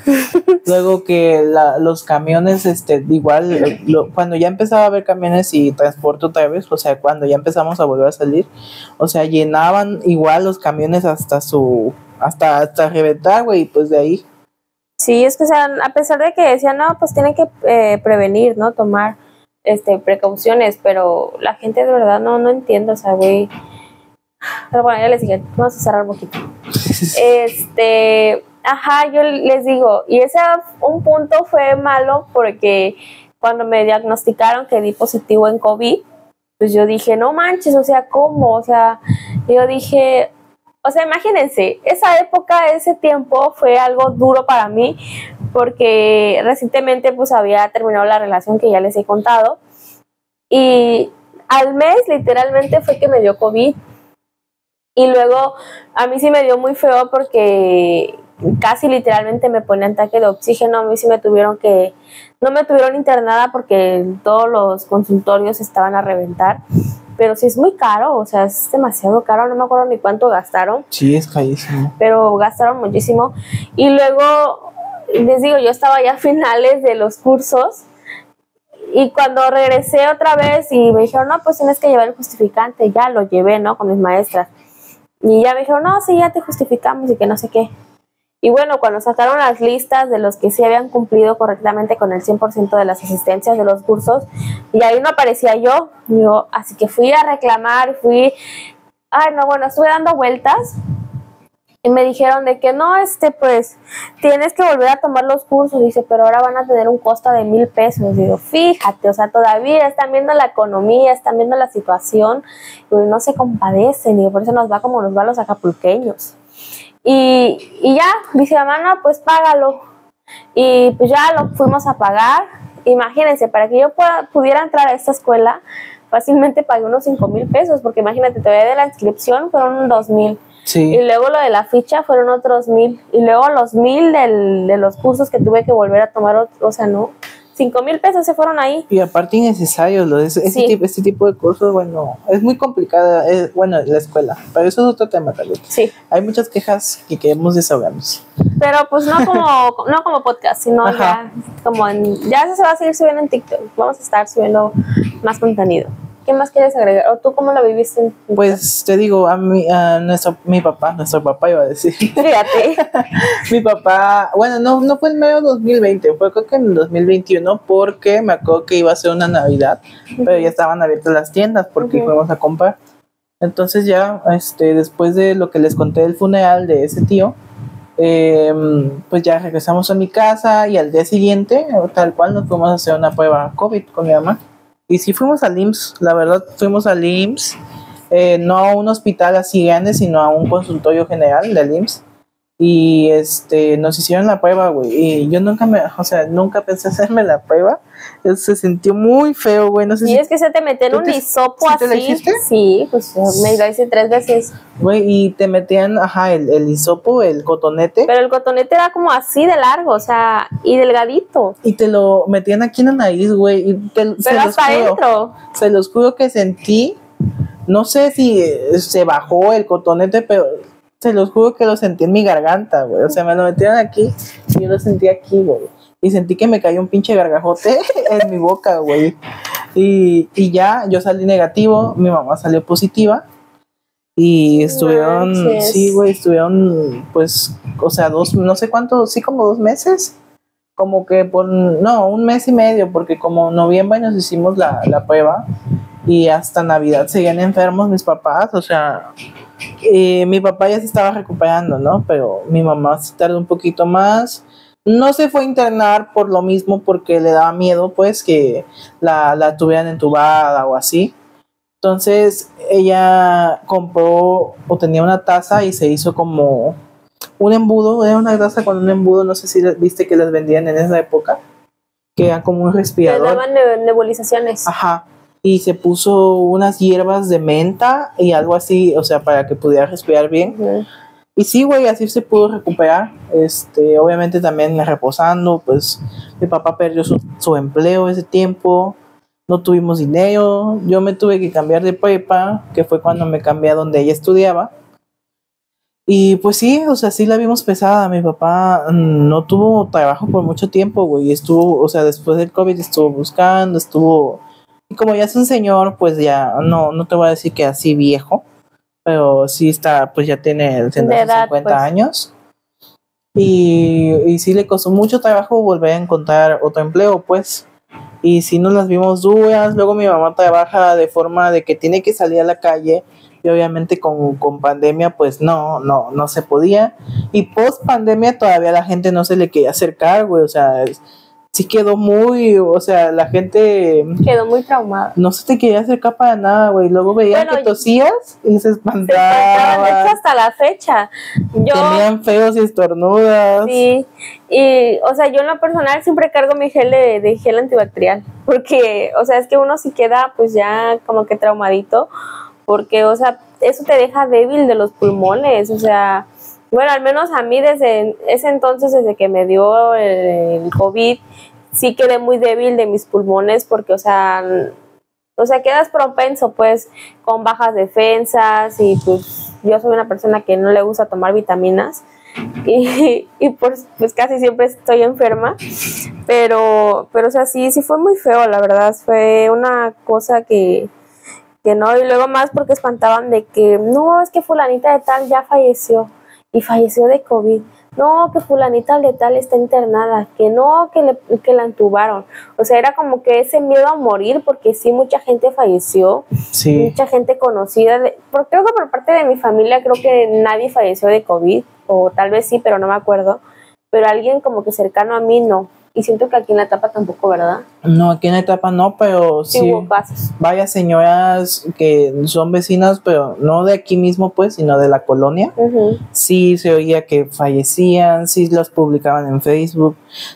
[SPEAKER 3] Luego que los camiones, igual, cuando ya empezaba a haber camiones y transporte otra vez, o sea, cuando ya empezamos a volver a salir, o sea, llenaban igual los camiones hasta reventar, güey, pues de ahí.
[SPEAKER 4] Sí, es que, o sea, a pesar de que decían, no, pues tienen que prevenir, ¿no? Tomar precauciones, pero la gente de verdad no entiende, o sea, güey. Pero bueno, ya les dije, vamos a cerrar un poquito. Ajá, yo les digo, y un punto fue malo porque cuando me diagnosticaron que di positivo en COVID, pues yo dije, no manches, o sea, ¿cómo? O sea, yo dije, o sea, imagínense, esa época, ese tiempo fue algo duro para mí porque recientemente pues había terminado la relación que ya les he contado y al mes literalmente fue que me dio COVID. Y luego a mí sí me dio muy feo porque casi literalmente me ponían ataque de oxígeno. A mí sí no me tuvieron internada porque todos los consultorios estaban a reventar. Pero sí es muy caro, o sea, es demasiado caro. No me acuerdo ni cuánto gastaron.
[SPEAKER 3] Sí, es carísimo.
[SPEAKER 4] Pero gastaron muchísimo. Y luego, les digo, yo estaba ya a finales de los cursos. Y cuando regresé otra vez y me dijeron, no, pues tienes que llevar el justificante. Ya lo llevé, ¿no? Con mis maestras. Y ya me dijeron, no, sí, ya te justificamos y que no sé qué. Y bueno, cuando sacaron las listas de los que sí habían cumplido correctamente con el 100% de las asistencias de los cursos, y ahí no aparecía yo, así que fui a reclamar, estuve dando vueltas, y me dijeron de que no, pues, tienes que volver a tomar los cursos, dice, pero ahora van a tener un costo de 1,000 pesos, digo, fíjate, o sea, todavía están viendo la economía, están viendo la situación, y no se compadecen, digo, por eso nos va como nos va a los acapulqueños. Y ya, dice mamá, no, pues págalo. Y pues ya lo fuimos a pagar. Imagínense, para que yo pudiera entrar a esta escuela, fácilmente pagué unos 5,000 pesos, porque imagínate, todavía de la inscripción fueron 2,000.
[SPEAKER 3] Sí.
[SPEAKER 4] Y luego lo de la ficha fueron otros 1,000. Y luego los 1,000 de los cursos que tuve que volver a tomar, o sea, no. 5,000 pesos se fueron ahí.
[SPEAKER 3] Y aparte innecesarios, este tipo de cursos, bueno, es muy complicada, la escuela, pero eso es otro tema también.
[SPEAKER 4] Sí.
[SPEAKER 3] Hay muchas quejas que queremos desahogarnos.
[SPEAKER 4] Pero pues no como podcast, sino ya como ya se va a seguir subiendo en TikTok. Vamos a estar subiendo más contenido. ¿Qué más quieres agregar? ¿O tú cómo la viviste en tu
[SPEAKER 3] Pues te digo, nuestro papá iba a decir.
[SPEAKER 4] casa? Fíjate.
[SPEAKER 3] Mi papá, bueno, no fue en medio de 2020, fue creo que en el 2021 porque me acuerdo que iba a ser una Navidad, pero ya estaban abiertas las tiendas porque
[SPEAKER 4] Ujú.
[SPEAKER 3] fuimos a comprar. Entonces ya, después de lo que les conté del funeral de ese tío, pues ya regresamos a mi casa y al día siguiente, tal cual, nos fuimos a hacer una prueba COVID con mi mamá. Y sí fuimos al IMSS, la verdad, fuimos al IMSS, no a un hospital así grande, sino a un consultorio general del IMSS. Y nos hicieron la prueba, güey. Y yo nunca pensé hacerme la prueba. Se sintió muy feo, güey. No sé
[SPEAKER 4] Y
[SPEAKER 3] si,
[SPEAKER 4] es que se te meten un hisopo
[SPEAKER 3] ¿sí te la
[SPEAKER 4] así.
[SPEAKER 3] hiciste?
[SPEAKER 4] Sí, pues me lo hice 3 veces.
[SPEAKER 3] güey, y te metían, el hisopo, el cotonete,
[SPEAKER 4] Pero el cotonete era como así de largo, o sea, y delgadito.
[SPEAKER 3] y te lo metían aquí en la nariz, güey. Y
[SPEAKER 4] Pero hasta adentro.
[SPEAKER 3] se los juro que sentí, no sé si se bajó el cotonete, pero se los juro que lo sentí en mi garganta, güey. O sea, me lo metieron aquí y yo lo sentí aquí, güey. Y sentí que me cayó un pinche gargajote en mi boca, güey. Y ya, yo salí negativo, mi mamá salió positiva. Y estuvieron,
[SPEAKER 4] Manches.
[SPEAKER 3] sí, güey, pues, o sea, no sé cuánto, sí, como 2 meses. Como que no, 1 mes y medio, porque como en noviembre nos hicimos la prueba y hasta Navidad seguían enfermos mis papás, o sea, mi papá ya se estaba recuperando, ¿no? Pero mi mamá se tardó un poquito más. No se fue a internar por lo mismo, porque le daba miedo, pues, que la tuvieran entubada o así. Entonces, ella compró o tenía una taza y se hizo como un embudo, era una taza con un embudo, no sé si viste que las vendían en esa época, que era como un
[SPEAKER 4] Te
[SPEAKER 3] respirador.
[SPEAKER 4] daban nebulizaciones.
[SPEAKER 3] Ajá. Y se puso unas hierbas de menta y algo así, o sea, para que pudiera respirar bien.
[SPEAKER 4] Ujú.
[SPEAKER 3] Y sí, güey, así se pudo recuperar. Obviamente también reposando, pues mi papá perdió su empleo ese tiempo, no tuvimos dinero, yo me tuve que cambiar de prepa, que fue cuando me cambié a donde ella estudiaba. Y pues sí, o sea, sí la vimos pesada. Mi papá no tuvo trabajo por mucho tiempo, güey. Estuvo, o sea, después del COVID estuvo buscando, y como ya es un señor, pues ya, no te voy a decir que así viejo, pero sí está, pues ya tiene
[SPEAKER 4] De edad,
[SPEAKER 3] 50
[SPEAKER 4] pues.
[SPEAKER 3] años. Y sí le costó mucho trabajo volver a encontrar otro empleo, pues. Y sí nos las vimos duras. Luego mi mamá trabaja de forma de que tiene que salir a la calle. Y obviamente con pandemia, pues no se podía. Y post pandemia todavía la gente no se le quería acercar, güey. O sea, sí quedó o sea, la gente
[SPEAKER 4] Quedó muy traumada.
[SPEAKER 3] no se te quería acercar para nada, güey. Luego veían
[SPEAKER 4] Bueno,
[SPEAKER 3] que tosías y se
[SPEAKER 4] Se espantaban, de hecho,
[SPEAKER 3] espantaban.
[SPEAKER 4] hasta la fecha. Yo,
[SPEAKER 3] Tenían feos y estornudas.
[SPEAKER 4] sí, y, o sea, yo en lo personal siempre cargo mi gel de gel antibacterial, porque, o sea, es que uno sí queda, pues ya como que traumadito, porque, o sea, eso te deja débil de los pulmones, o sea, bueno, al menos a mí desde ese entonces, desde que me dio el COVID, sí quedé muy débil de mis pulmones, porque, o sea, quedas propenso, pues, con bajas defensas, y pues yo soy una persona que no le gusta tomar vitaminas, y pues casi siempre estoy enferma, pero, o sea, sí fue muy feo, la verdad, fue una cosa que no, y luego más porque espantaban de que, no, es que fulanita de tal ya falleció, y falleció de COVID, no, que fulanita de tal está internada, que no, que la entubaron, o sea, era como que ese miedo a morir, porque sí, mucha gente falleció,
[SPEAKER 3] Sí.
[SPEAKER 4] mucha gente conocida, creo que por parte de mi familia, creo que nadie falleció de COVID, o tal vez sí, pero no me acuerdo, pero alguien como que cercano a mí no, y siento que aquí en la etapa tampoco, ¿verdad?
[SPEAKER 3] No, aquí en la etapa no, pero
[SPEAKER 4] Sí,
[SPEAKER 3] sí.
[SPEAKER 4] hubo casos.
[SPEAKER 3] Varias señoras que son vecinas, pero no de aquí mismo, pues, sino de la colonia.
[SPEAKER 4] Ujú.
[SPEAKER 3] Sí se oía que fallecían, sí las publicaban en Facebook.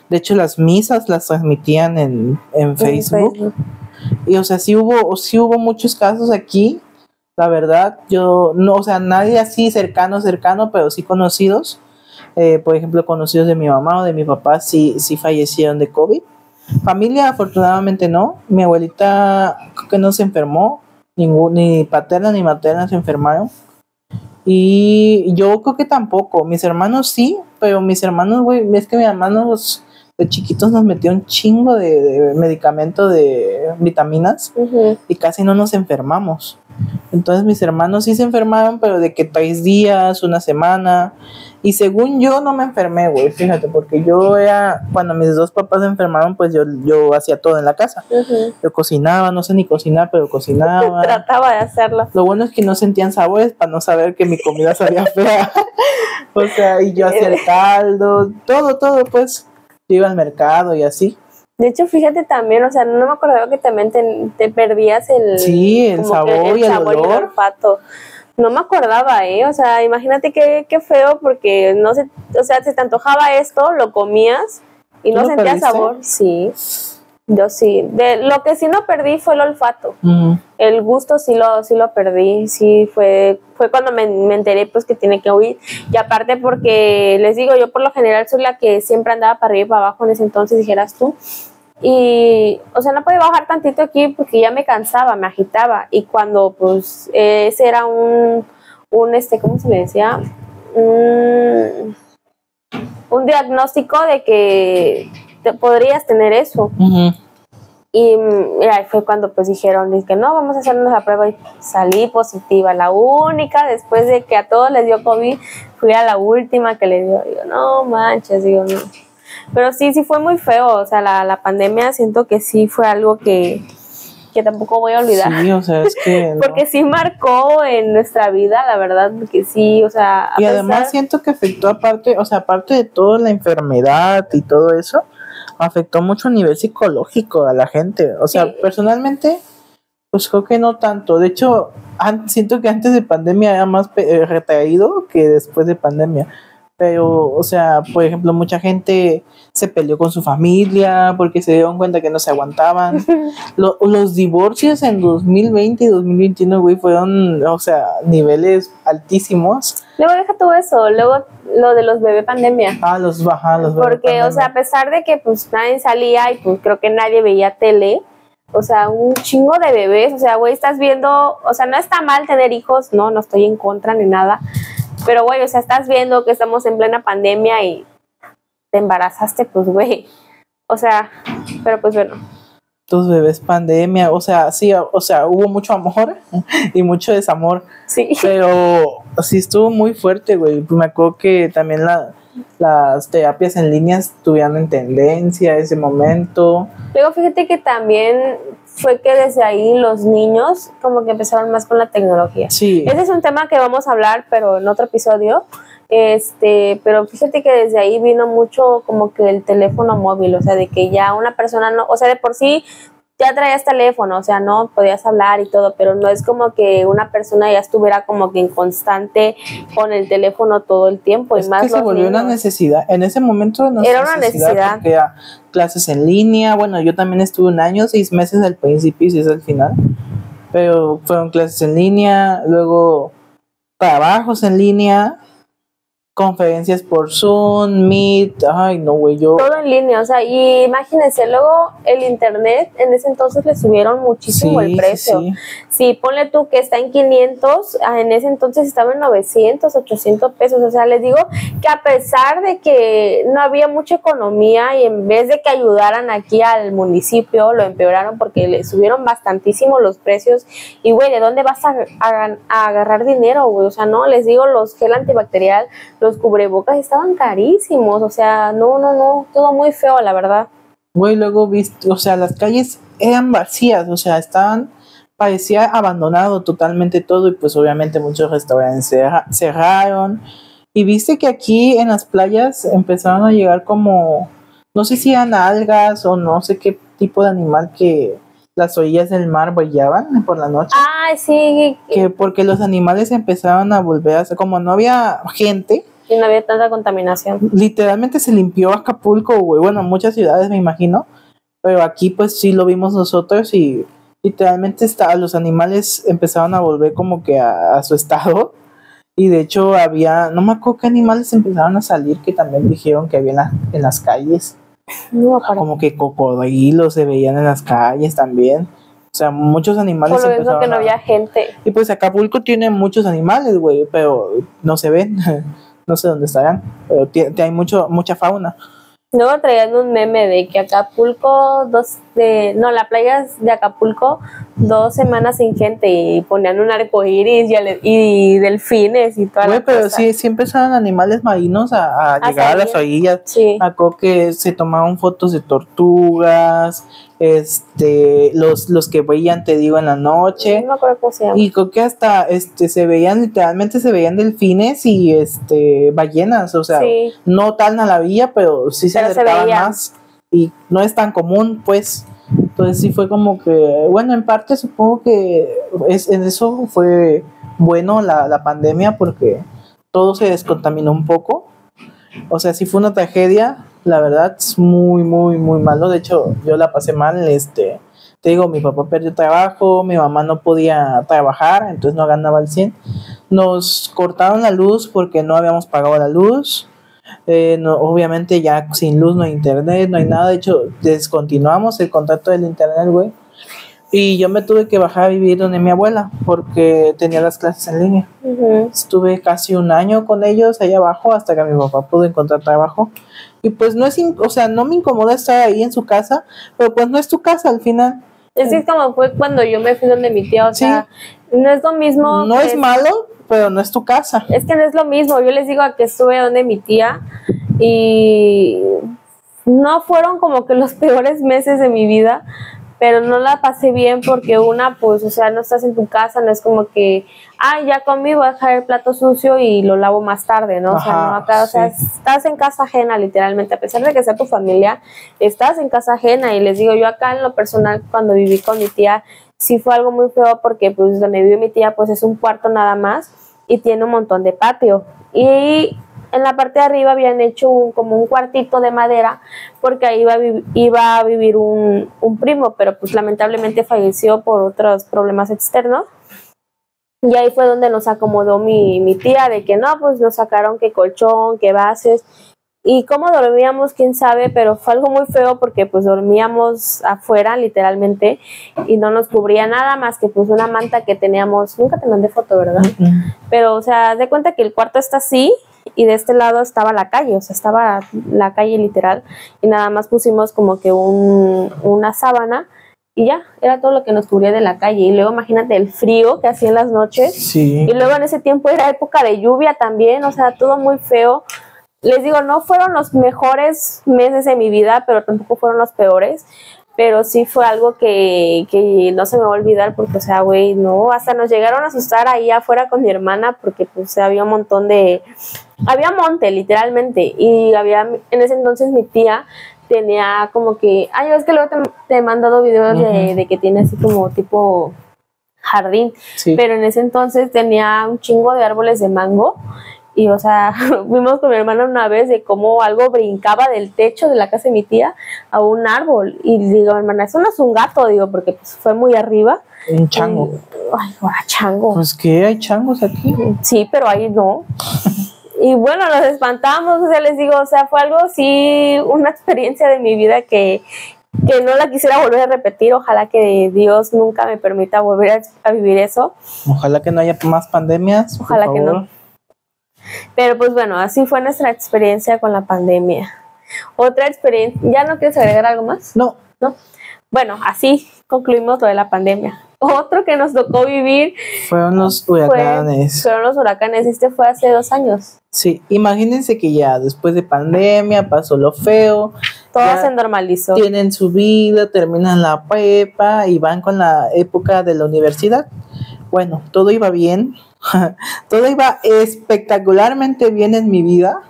[SPEAKER 3] De hecho, las misas las transmitían en Facebook. Y, o sea, sí hubo muchos casos aquí. La verdad, yo no, o sea, nadie así cercano, pero sí conocidos. Por ejemplo, conocidos de mi mamá o de mi papá sí fallecieron de COVID. Familia, afortunadamente no. Mi abuelita creo que no se enfermó, ni paterna ni materna se enfermaron. Y yo creo que tampoco. Mis hermanos sí, pero mis hermanos, güey, es que mis hermanos de chiquitos nos metió un chingo de medicamento de vitaminas y casi no nos enfermamos. Entonces mis hermanos sí se enfermaron, pero de que 3 días, una semana. Y según yo no me enfermé, güey, fíjate, porque yo era, cuando mis dos papás se enfermaron, pues yo hacía todo en la casa. Yo cocinaba, no sé ni cocinar, pero cocinaba.
[SPEAKER 4] Trataba de hacerlo.
[SPEAKER 3] Lo bueno es que no sentían sabores para no saber que mi comida sabía fea. O sea, y yo hacía el caldo, todo, pues. Yo iba al mercado y así.
[SPEAKER 4] De hecho, fíjate también, o sea, no me acordaba que también te perdías el...
[SPEAKER 3] Sí, el sabor y el olor.
[SPEAKER 4] Y el olfato. No me acordaba, o sea, imagínate qué feo, porque no se, o sea, se te antojaba esto, lo comías y no sentías
[SPEAKER 3] perdiste?
[SPEAKER 4] sabor. Sí, yo sí. De lo que sí no perdí fue el olfato. El gusto sí lo perdí. Sí, fue cuando me enteré pues que tiene que huir. Y aparte porque, les digo, yo por lo general soy la que siempre andaba para arriba y para abajo en ese entonces, dijeras tú. Y, o sea, no podía bajar tantito aquí porque ya me cansaba, me agitaba. Y cuando, pues, ese era un ¿cómo se le decía? Un diagnóstico de que podrías tener eso. Y mira, fue cuando pues dijeron que no, vamos a hacernos la prueba y salí positiva. La única, después de que a todos les dio COVID, fui a la última que le dio. Digo, no manches, digo, no. Pero sí fue muy feo, o sea, la pandemia siento que sí fue algo que tampoco voy a olvidar.
[SPEAKER 3] Sí, o sea, es que... no.
[SPEAKER 4] Porque sí marcó en nuestra vida, la verdad, porque sí, o sea...
[SPEAKER 3] Y además siento que afectó aparte de toda la enfermedad y todo eso, afectó mucho a nivel psicológico a la gente. O sea, personalmente, pues creo que no tanto. De hecho, siento que antes de pandemia era más retraído que después de pandemia. Pero, o sea, por ejemplo, mucha gente se peleó con su familia porque se dieron cuenta que no se aguantaban. Los divorcios en 2020 y 2021, güey, fueron, o sea, niveles altísimos.
[SPEAKER 4] Luego deja todo eso, luego lo de los bebé pandemia.
[SPEAKER 3] Los bebé
[SPEAKER 4] porque,
[SPEAKER 3] pandemia.
[SPEAKER 4] O sea, a pesar de que pues nadie salía y pues creo que nadie veía tele, o sea, un chingo de bebés, o sea, güey, estás viendo, o sea, no está mal tener hijos, no estoy en contra ni nada. Pero, güey, o sea, estás viendo que estamos en plena pandemia y te embarazaste, pues, güey. O sea, pero pues bueno.
[SPEAKER 3] Tus bebés pandemia, o sea, sí, o sea, hubo mucho amor y mucho desamor.
[SPEAKER 4] Sí.
[SPEAKER 3] Pero sí estuvo muy fuerte, güey. Me acuerdo que también las terapias en línea estuvieron en tendencia en ese momento.
[SPEAKER 4] Luego, fíjate que también fue que desde ahí los niños como que empezaron más con la tecnología.
[SPEAKER 3] Sí.
[SPEAKER 4] Ese es un tema que vamos a hablar, pero en otro episodio. Pero fíjate que desde ahí vino mucho como que el teléfono móvil, o sea, de que ya una persona no, o sea, de por sí ya traías teléfono, o sea, no podías hablar y todo, pero no es como que una persona ya estuviera como que en constante con el teléfono todo el tiempo.
[SPEAKER 3] Es
[SPEAKER 4] y más
[SPEAKER 3] que se volvió una necesidad. En ese momento no
[SPEAKER 4] era una necesidad.
[SPEAKER 3] Porque era clases en línea. Bueno, yo también estuve 1 año, 6 meses al principio y 6 al final. Pero fueron clases en línea, luego trabajos en línea, conferencias por Zoom, Meet, ay no, güey,
[SPEAKER 4] todo en línea, o sea, y imagínense, luego el internet, en ese entonces le subieron muchísimo el precio. Sí, ponle tú que está en 500, en ese entonces estaba en 900, 800 pesos, o sea, les digo que a pesar de que no había mucha economía y en vez de que ayudaran aquí al municipio, lo empeoraron porque le subieron bastantísimo los precios y, güey, ¿de dónde vas a agarrar dinero, güey? O sea, no, les digo, los gel antibacterial, los cubrebocas estaban carísimos, o sea, no, todo muy feo, la verdad.
[SPEAKER 3] Güey, luego viste, o sea, las calles eran vacías, o sea, parecía abandonado totalmente todo y pues obviamente muchos restaurantes cerraron. Y viste que aquí en las playas empezaron a llegar como, no sé si eran algas o no sé qué tipo de animal que las orillas del mar brillaban por la noche.
[SPEAKER 4] Ah, sí.
[SPEAKER 3] Que porque los animales empezaron a volver a ser, como no había gente.
[SPEAKER 4] Y no había tanta contaminación.
[SPEAKER 3] Literalmente se limpió Acapulco, güey. Bueno, muchas ciudades me imagino. Pero aquí pues sí lo vimos nosotros y literalmente los animales empezaron a volver como que a su estado. Y de hecho no me acuerdo qué animales empezaron a salir que también dijeron que había en las calles.
[SPEAKER 4] No,
[SPEAKER 3] como que cocodrilos se veían en las calles también. O sea, muchos animales.
[SPEAKER 4] Por lo mismo que no había gente.
[SPEAKER 3] Y pues Acapulco tiene muchos animales, güey, pero no se ven. No sé dónde estarán, pero hay mucha fauna.
[SPEAKER 4] Luego traían un meme de que Acapulco, la playa de Acapulco, 2 semanas sin gente y ponían un arco iris y delfines y toda
[SPEAKER 3] Güey,
[SPEAKER 4] la
[SPEAKER 3] pero
[SPEAKER 4] cosa.
[SPEAKER 3] sí, siempre salen animales marinos a llegar a las
[SPEAKER 4] salir.
[SPEAKER 3] orillas.
[SPEAKER 4] Sí.
[SPEAKER 3] Me acuerdo que se tomaban fotos de tortugas, los que veían, te digo, en la noche.
[SPEAKER 4] No me acuerdo cómo se llama.
[SPEAKER 3] Y creo que hasta literalmente se veían delfines y ballenas, o sea,
[SPEAKER 4] Sí.
[SPEAKER 3] no tan a la villa, pero sí se
[SPEAKER 4] Pero se
[SPEAKER 3] acercaban
[SPEAKER 4] veían.
[SPEAKER 3] más. Y no es tan común, pues. Entonces sí fue como que, bueno, en parte supongo que en eso fue bueno la pandemia porque todo se descontaminó un poco. O sea, sí fue una tragedia, la verdad, es muy, muy, muy malo. De hecho, yo la pasé mal, te digo, mi papá perdió trabajo, mi mamá no podía trabajar, entonces no ganaba el 100. Nos cortaron la luz porque no habíamos pagado la luz. Obviamente ya sin luz no hay internet, no hay nada. De hecho, descontinuamos el contrato del internet, güey. Y yo me tuve que bajar a vivir donde mi abuela porque tenía las clases en línea.
[SPEAKER 4] Uh-huh.
[SPEAKER 3] Estuve casi un año con ellos allá abajo hasta que mi papá pudo encontrar trabajo. Y pues no me incomoda estar ahí en su casa, pero pues no es tu casa al final.
[SPEAKER 4] Es que como fue cuando yo me fui donde mi tía, o
[SPEAKER 3] Sí.
[SPEAKER 4] sea, no es lo mismo.
[SPEAKER 3] No es malo, pero no es tu casa.
[SPEAKER 4] Es que no es lo mismo. Yo les digo que estuve donde mi tía y no fueron como que los peores meses de mi vida, pero no la pasé bien porque pues, o sea, no estás en tu casa, no es como que, ya comí, voy a dejar el plato sucio y lo lavo más tarde, ¿no? O sea,
[SPEAKER 3] Ajá,
[SPEAKER 4] no, acá, o sea,
[SPEAKER 3] sí.
[SPEAKER 4] estás en casa ajena, literalmente, a pesar de que sea tu familia, estás en casa ajena. Y les digo, yo acá en lo personal, cuando viví con mi tía, sí fue algo muy feo porque, pues, donde vive mi tía, pues, es un cuarto nada más y tiene un montón de patio. Y en la parte de arriba habían hecho como un cuartito de madera porque ahí iba a vivir un primo, pero pues lamentablemente falleció por otros problemas externos. Y ahí fue donde nos acomodó mi tía, de que no, pues nos sacaron que colchón, que bases. Y cómo dormíamos, quién sabe, pero fue algo muy feo porque pues dormíamos afuera literalmente y no nos cubría nada más que pues una manta que teníamos. Nunca te mandé foto, ¿verdad? Pero, o sea, de cuenta que el cuarto está así y de este lado estaba la calle, o sea, estaba la calle literal y nada más pusimos como que una sábana y ya, era todo lo que nos cubría de la calle. Y luego imagínate el frío que hacía en las noches.
[SPEAKER 3] Sí.
[SPEAKER 4] Y luego en ese tiempo era época de lluvia también, o sea, todo muy feo. Les digo, no fueron los mejores meses de mi vida, pero tampoco fueron los peores. Pero sí fue algo que no se me va a olvidar porque, o sea, güey, no, hasta nos llegaron a asustar ahí afuera con mi hermana porque, pues, había un montón había monte, literalmente, y en ese entonces mi tía tenía como que, es que luego te he mandado videos de que tiene así como tipo jardín,
[SPEAKER 3] Sí.
[SPEAKER 4] pero en ese entonces tenía un chingo de árboles de mango. Y, o sea, fuimos con mi hermana una vez de cómo algo brincaba del techo de la casa de mi tía a un árbol. Y digo, hermana, eso no es un gato, digo, porque pues fue muy arriba.
[SPEAKER 3] Un chango.
[SPEAKER 4] Chango.
[SPEAKER 3] Pues que hay changos aquí.
[SPEAKER 4] Sí, pero ahí no. Y bueno, nos espantamos, o sea, les digo, o sea, fue algo sí, una experiencia de mi vida que no la quisiera volver a repetir. Ojalá que Dios nunca me permita volver a vivir eso.
[SPEAKER 3] Ojalá que no haya más pandemias.
[SPEAKER 4] Ojalá
[SPEAKER 3] por
[SPEAKER 4] que
[SPEAKER 3] favor.
[SPEAKER 4] no. Pero pues bueno, así fue nuestra experiencia con la pandemia. Otra experiencia, ¿ya no quieres agregar algo más?
[SPEAKER 3] No.
[SPEAKER 4] Bueno, así concluimos lo de la pandemia. Otro que nos tocó vivir
[SPEAKER 3] Fueron los huracanes.
[SPEAKER 4] fueron los huracanes. Este fue hace 2 años.
[SPEAKER 3] Sí, imagínense que ya después de pandemia pasó lo feo.
[SPEAKER 4] Todo
[SPEAKER 3] ya
[SPEAKER 4] se normalizó.
[SPEAKER 3] tienen su vida, terminan la prepa y van con la época de la universidad. Bueno, todo iba bien. Todo iba espectacularmente bien en mi vida.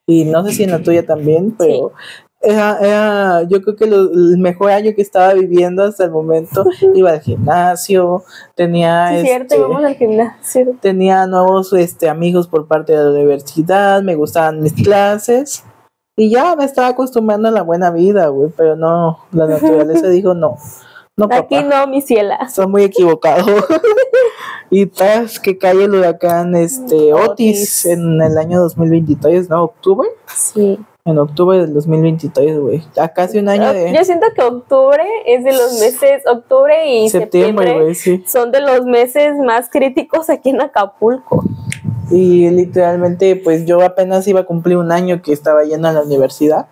[SPEAKER 3] Y no sé si en la tuya también, pero era yo creo que el mejor año que estaba viviendo hasta el momento. Iba al gimnasio, tenía
[SPEAKER 4] Sí, cierto, vamos al gimnasio.
[SPEAKER 3] tenía nuevos amigos por parte de la universidad, me gustaban mis clases y ya me estaba acostumbrando a la buena vida, güey, pero no, la naturaleza dijo no,
[SPEAKER 4] Aquí
[SPEAKER 3] papá,
[SPEAKER 4] no, mi ciela.
[SPEAKER 3] estás muy equivocado. Y tras que cae el huracán Otis en el año 2023, ¿no? ¿Octubre?
[SPEAKER 4] Sí.
[SPEAKER 3] En octubre del 2023, güey. A casi un año de
[SPEAKER 4] Yo siento que octubre es de los meses, octubre y septiembre
[SPEAKER 3] güey, sí.
[SPEAKER 4] son de los meses más críticos aquí en Acapulco.
[SPEAKER 3] Y literalmente, pues yo apenas iba a cumplir un año que estaba yendo a la universidad.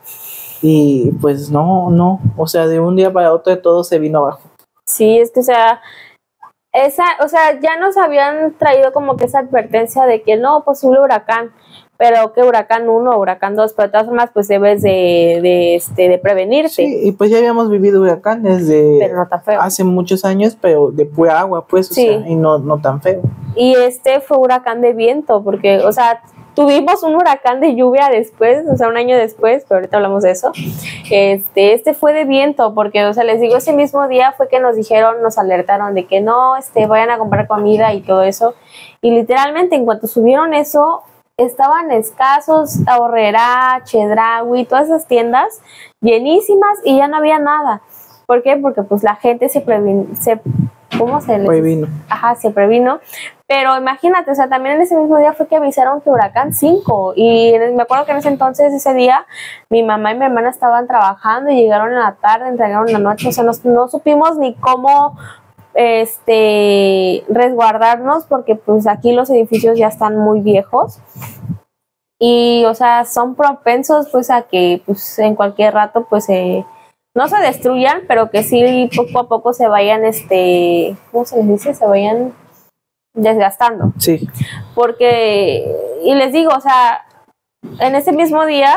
[SPEAKER 3] Y pues no, o sea, de un día para otro todo se vino abajo.
[SPEAKER 4] Sí, es que, o sea, ya nos habían traído como que esa advertencia de que no, posible huracán, pero que huracán 1, huracán 2, pero de todas formas, pues debes de prevenirte.
[SPEAKER 3] Sí, y pues ya habíamos vivido huracanes
[SPEAKER 4] Pero no tan feo.
[SPEAKER 3] hace muchos años, pero de pura agua, pues, o
[SPEAKER 4] Sí.
[SPEAKER 3] sea, y no tan feo.
[SPEAKER 4] Y fue huracán de viento, porque, o sea, tuvimos un huracán de lluvia después, o sea, un año después, pero ahorita hablamos de eso. Fue de viento, porque, o sea, les digo, ese mismo día fue que nos dijeron, nos alertaron de que no, vayan a comprar comida y todo eso. Y literalmente, en cuanto subieron eso, estaban escasos, Aurrerá, Chedraui, todas esas tiendas llenísimas y ya no había nada. ¿Por qué? Porque pues la gente ¿cómo se les
[SPEAKER 3] Previno.
[SPEAKER 4] Ajá, se previno. Pero imagínate, o sea, también en ese mismo día fue que avisaron que huracán 5. Y me acuerdo que en ese entonces, ese día, mi mamá y mi hermana estaban trabajando y llegaron en la tarde, entregaron en la noche. O sea, no supimos ni cómo resguardarnos, porque pues aquí los edificios ya están muy viejos. Y, o sea, son propensos pues a que pues en cualquier rato pues no se destruyan, pero que sí poco a poco se vayan, ¿cómo se les dice? Se vayan desgastando.
[SPEAKER 3] Sí.
[SPEAKER 4] Porque, y les digo, o sea, en ese mismo día,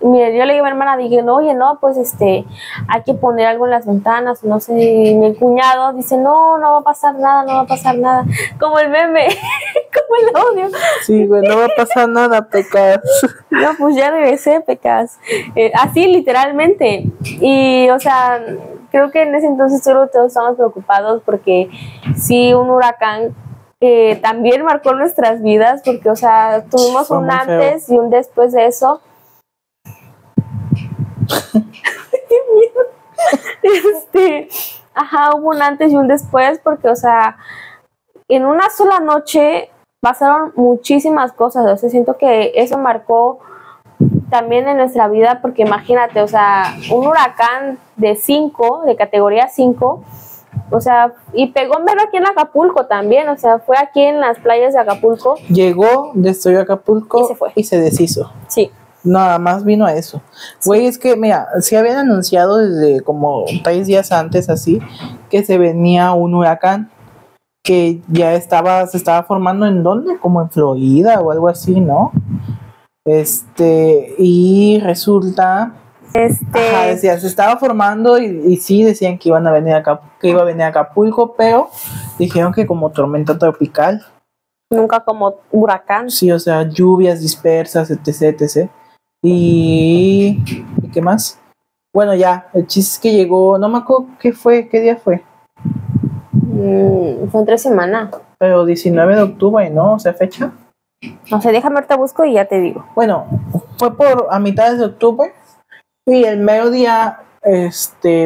[SPEAKER 4] mire, yo le digo a mi hermana, dije, no, oye, no, pues hay que poner algo en las ventanas, no sé, y mi cuñado dice, no va a pasar nada, no va a pasar nada, como el meme, como el audio.
[SPEAKER 3] Sí, güey, no va a pasar nada, Pecas.
[SPEAKER 4] No, pues ya regresé, Pecas. Así, literalmente. Y, o sea, creo que en ese entonces todos estábamos preocupados porque sí, un huracán también marcó nuestras vidas, porque, o sea, tuvimos
[SPEAKER 3] Fue
[SPEAKER 4] un
[SPEAKER 3] muy
[SPEAKER 4] antes y un después de eso. Hubo un antes y un después, porque, o sea, en una sola noche pasaron muchísimas cosas. O sea, siento que eso marcó también en nuestra vida, porque imagínate, o sea, un huracán de categoría 5, o sea, y pegó mero aquí en Acapulco también, o sea, fue aquí en las playas de Acapulco.
[SPEAKER 3] Llegó, destruyó Acapulco
[SPEAKER 4] Y se fue.
[SPEAKER 3] y se deshizo.
[SPEAKER 4] Sí.
[SPEAKER 3] Nada más vino a eso. Güey, es que, mira, sí habían anunciado desde como 3 días antes, así, que se venía un huracán que ya se estaba formando ¿en dónde? Como en Florida o algo así, ¿no? Y resulta, decía, se estaba formando y sí decían que iban a venir que iba a venir a Acapulco, pero dijeron que como tormenta tropical.
[SPEAKER 4] Nunca como huracán.
[SPEAKER 3] Sí, o sea, lluvias dispersas, etc. ¿Y qué más? Bueno, ya, el chiste es que llegó, no me acuerdo qué día fue.
[SPEAKER 4] Fue entre semana.
[SPEAKER 3] Pero 19 de octubre, ¿no? O sea, fecha.
[SPEAKER 4] No sé, déjame ahorita busco y ya te digo.
[SPEAKER 3] Bueno, fue a mitad de octubre y el mediodía,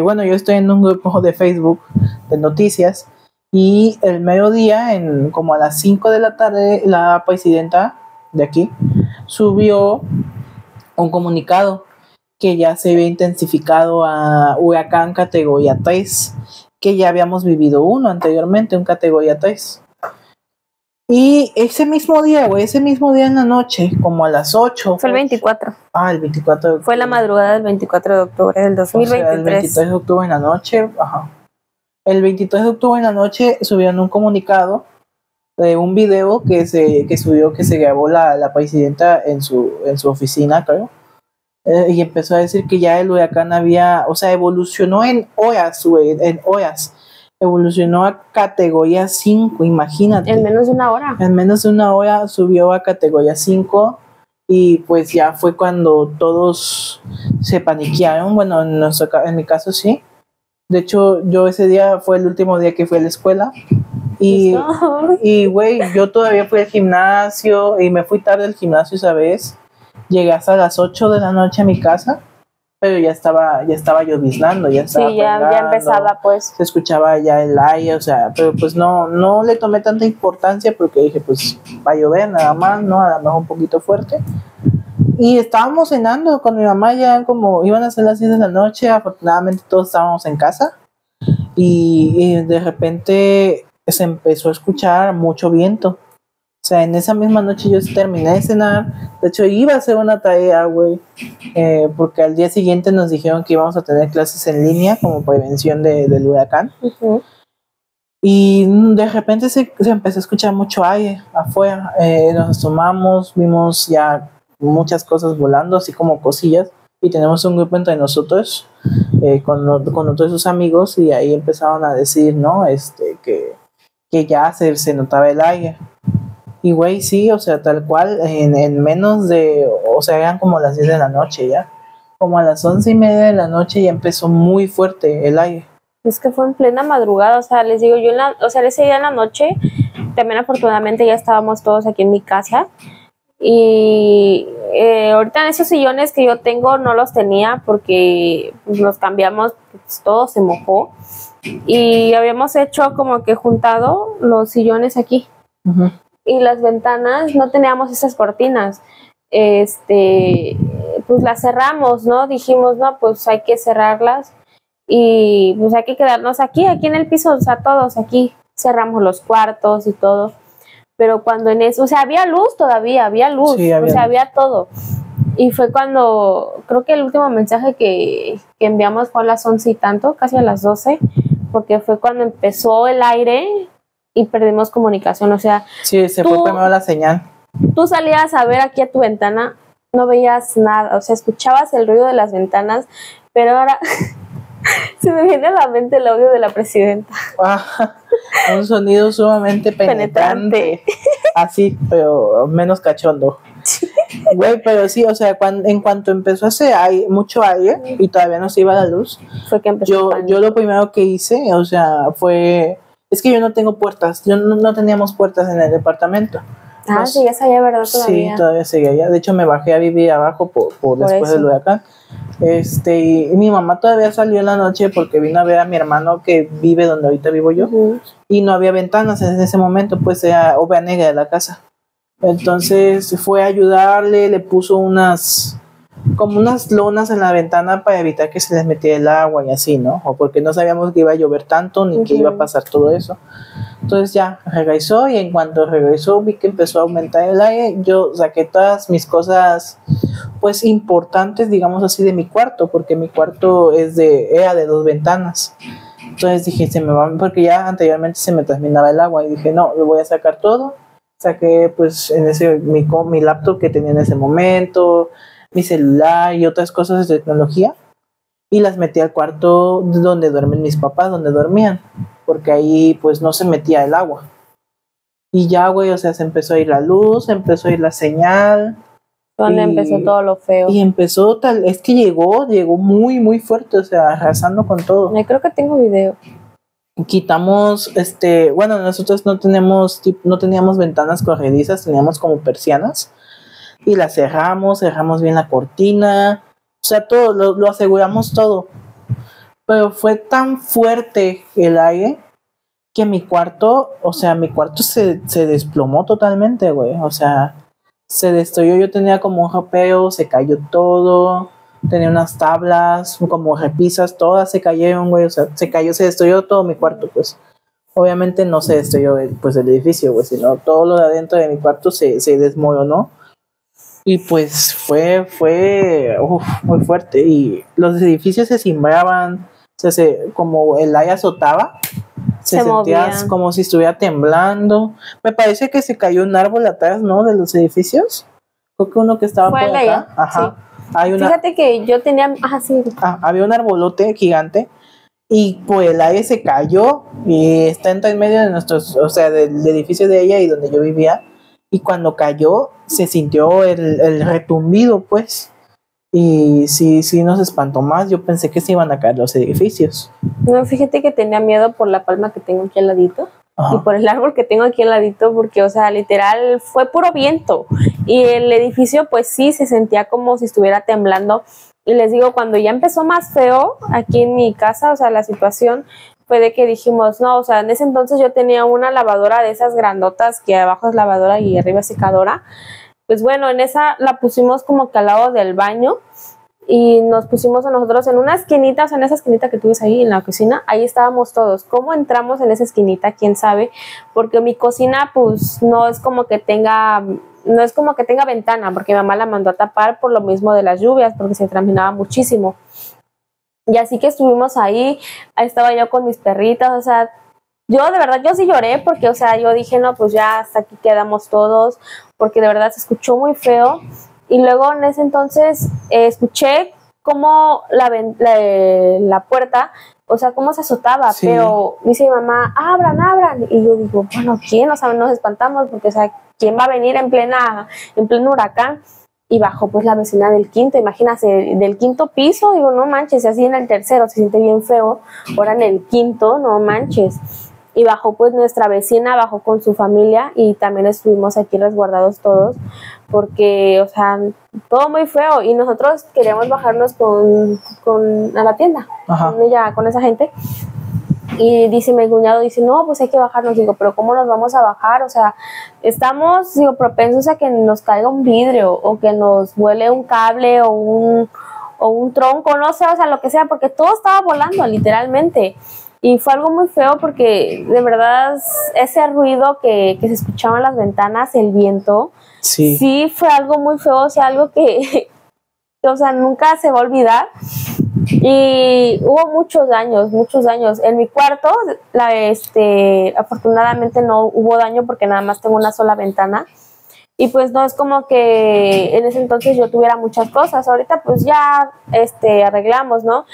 [SPEAKER 3] bueno, yo estoy en un grupo de Facebook de noticias y el mediodía, como a las 5 de la tarde, la presidenta de aquí subió un comunicado que ya se había intensificado a huracán categoría 3, que ya habíamos vivido uno anteriormente, un categoría 3. Y ese mismo día en la noche, como a las 8.
[SPEAKER 4] Fue el 24.
[SPEAKER 3] El 24 de octubre.
[SPEAKER 4] Fue la madrugada del 24 de octubre del 2023.
[SPEAKER 3] O sea, el 23 de octubre en la noche, El 23 de octubre en la noche subieron un comunicado de un video que se grabó la presidenta en su oficina, creo. Y empezó a decir que ya el huracán evolucionó en horas, evolucionó a categoría 5, imagínate.
[SPEAKER 4] En menos de una hora.
[SPEAKER 3] En menos de una hora subió a categoría 5 y pues ya fue cuando todos se paniquearon. Bueno, en mi caso sí. De hecho, yo ese día fue el último día que fui a la escuela. Y güey, yo todavía fui al gimnasio y me fui tarde al gimnasio esa vez. Llegué hasta las 8 de la noche a mi casa, pero ya estaba lloviznando, ya
[SPEAKER 4] empezaba, pues.
[SPEAKER 3] Se escuchaba ya el aire, o sea, pero pues no le tomé tanta importancia porque dije, pues va a llover nada más, ¿no? A lo mejor un poquito fuerte. Y estábamos cenando con mi mamá, ya como iban a ser las 10 de la noche, afortunadamente todos estábamos en casa y de repente se empezó a escuchar mucho viento. O sea, en esa misma noche yo terminé de cenar. De hecho, iba a hacer una tarea, güey. Porque al día siguiente nos dijeron que íbamos a tener clases en línea como prevención del huracán. Y de repente se empezó a escuchar mucho aire afuera. Nos asomamos, vimos ya muchas cosas volando, así como cosillas. Y tenemos un grupo entre nosotros, con otros sus amigos, y ahí empezaron a decir, ¿no? Que ya se notaba el aire. Y güey, sí, o sea, tal cual, en menos de, o sea, eran como las 10 de la noche ya. Como a las 11:30 de la noche ya empezó muy fuerte el aire.
[SPEAKER 4] Es que fue en plena madrugada, o sea, les digo, ese día en la noche, también afortunadamente ya estábamos todos aquí en mi casa. Y ahorita en esos sillones que yo tengo no los tenía porque los cambiamos, pues, todo se mojó. Y habíamos hecho como que juntado los sillones aquí. Y las ventanas no teníamos esas cortinas. Pues las cerramos, ¿no? Dijimos, no, pues hay que cerrarlas y pues hay que quedarnos aquí en el piso, o sea, todos aquí. Cerramos los cuartos y todo. Pero cuando en eso, o sea, había luz todavía, había luz,
[SPEAKER 3] Sí,
[SPEAKER 4] o sea, había todo. Y fue cuando, creo que el último mensaje que enviamos fue a las 11 y tanto, casi a las 12, porque fue cuando empezó el aire y perdimos comunicación, o sea...
[SPEAKER 3] Sí, fue primero la señal.
[SPEAKER 4] Tú salías a ver aquí a tu ventana, no veías nada, o sea, escuchabas el ruido de las ventanas, pero ahora se me viene a la mente el audio de la presidenta.
[SPEAKER 3] Un sonido sumamente penetrante. Así, pero menos cachondo. Güey, pero sí, o sea, en cuanto empezó a hacer mucho aire y todavía no se iba la luz,
[SPEAKER 4] fue que empezó
[SPEAKER 3] yo lo primero que hice, o sea, fue... Es que yo no tengo puertas, no teníamos puertas en el departamento.
[SPEAKER 4] Sí, ya sabía, ¿verdad? Todavía.
[SPEAKER 3] Sí, todavía seguía allá. De hecho, me bajé a vivir abajo por después
[SPEAKER 4] eso.
[SPEAKER 3] del huracán. Y mi mamá todavía salió en la noche porque vino a ver a mi hermano que vive donde ahorita vivo yo. Y no había ventanas en ese momento, pues era obra negra de la casa. Entonces fue a ayudarle, le puso como unas lonas en la ventana para evitar que se les metiera el agua y así, ¿no? O porque no sabíamos que iba a llover tanto ni que iba a pasar todo eso. Entonces ya regresó, y en cuanto regresó vi que empezó a aumentar el aire. Yo saqué todas mis cosas pues importantes, digamos así, de mi cuarto, porque mi cuarto era de 2 ventanas. Entonces dije, se me va, porque ya anteriormente se me terminaba el agua, y dije, no, lo voy a sacar todo. Saqué pues mi laptop que tenía en ese momento, mi celular y otras cosas de tecnología, y las metí al cuarto donde duermen mis papás, donde dormían, porque ahí pues no se metía el agua. Y ya, güey, o sea, se empezó a ir la luz, empezó a ir la señal.
[SPEAKER 4] Donde empezó todo lo feo.
[SPEAKER 3] Y empezó es que llegó muy, muy fuerte, o sea, arrasando con todo.
[SPEAKER 4] Yo creo que tengo video.
[SPEAKER 3] Quitamos, bueno, nosotros no teníamos ventanas corredizas, teníamos como persianas, y las cerramos bien la cortina, o sea, todo, lo aseguramos todo. Pero fue tan fuerte el aire que mi cuarto se desplomó totalmente, güey. O sea, se destruyó. Yo tenía como un ropero, se cayó todo. Tenía unas tablas, como repisas, todas se cayeron, güey. O sea, se destruyó todo mi cuarto, pues. Obviamente no se destruyó pues el edificio, güey, sino todo lo de adentro de mi cuarto se desmoronó. Y pues fue muy fuerte. Y los edificios se cimbraban, o sea, como el aire azotaba, se sentía como si estuviera temblando. Me parece que se cayó un árbol atrás, ¿no? De los edificios. Creo que uno que estaba
[SPEAKER 4] por
[SPEAKER 3] acá. Ajá.
[SPEAKER 4] Sí. Fíjate que yo tenía... sí.
[SPEAKER 3] Había un arbolote gigante, y pues el aire se cayó y está en medio de nuestros, o sea, del edificio de ella y donde yo vivía. Y cuando cayó, se sintió el retumbido, pues. Y sí nos espantó más. Yo pensé que se iban a caer los edificios.
[SPEAKER 4] No, fíjate que tenía miedo por la palma que tengo aquí al ladito. Ajá. Y por el árbol que tengo aquí al ladito, porque, o sea, literal, fue puro viento. Y el edificio, pues sí, se sentía como si estuviera temblando. Y les digo, cuando ya empezó más feo aquí en mi casa, o sea, la situación... fue de que dijimos, no, o sea, en ese entonces yo tenía una lavadora de esas grandotas que abajo es lavadora y arriba es secadora. Pues bueno, en esa la pusimos como que al lado del baño, y nos pusimos a nosotros en una esquinita, o sea, en esa esquinita que tú ves ahí en la cocina, ahí estábamos todos. ¿Cómo entramos en esa esquinita? ¿Quién sabe? Porque mi cocina, pues, no es como que tenga ventana, porque mi mamá la mandó a tapar por lo mismo de las lluvias, porque se contaminaba muchísimo. Y así que estuvimos ahí estaba yo con mis perritas, o sea, yo de verdad, yo sí lloré, porque, o sea, yo dije, no, pues ya hasta aquí quedamos todos, porque de verdad se escuchó muy feo. Y luego en ese entonces escuché cómo la puerta, o sea, cómo se azotaba,
[SPEAKER 3] Sí.
[SPEAKER 4] pero dice mi mamá, abran, abran. Y yo digo, bueno, ¿quién? O sea, nos espantamos porque, o sea, ¿quién va a venir en pleno huracán? Y bajó pues la vecina del quinto, imagínate, del quinto piso, digo, no manches, así en el tercero se siente bien feo, ahora en el quinto, no manches. Y bajó pues nuestra vecina, bajó con su familia y también estuvimos aquí resguardados todos, porque, o sea, todo muy feo y nosotros queríamos bajarnos a la tienda,
[SPEAKER 3] Ajá.
[SPEAKER 4] con esa gente. Y dice mi cuñado, dice, no, pues hay que bajarnos. Digo, pero ¿cómo nos vamos a bajar? O sea, estamos, digo, propensos a que nos caiga un vidrio o que nos vuele un cable o un tronco, no sé, o sea, lo que sea, porque todo estaba volando, literalmente. Y fue algo muy feo porque, de verdad, ese ruido que se escuchaba en las ventanas, el viento, sí fue algo muy feo, o sea, algo que o sea, nunca se va a olvidar. Y hubo muchos daños. En mi cuarto, afortunadamente no hubo daño porque nada más tengo una sola ventana. Y pues no es como que en ese entonces yo tuviera muchas cosas. Ahorita pues ya arreglamos, ¿no?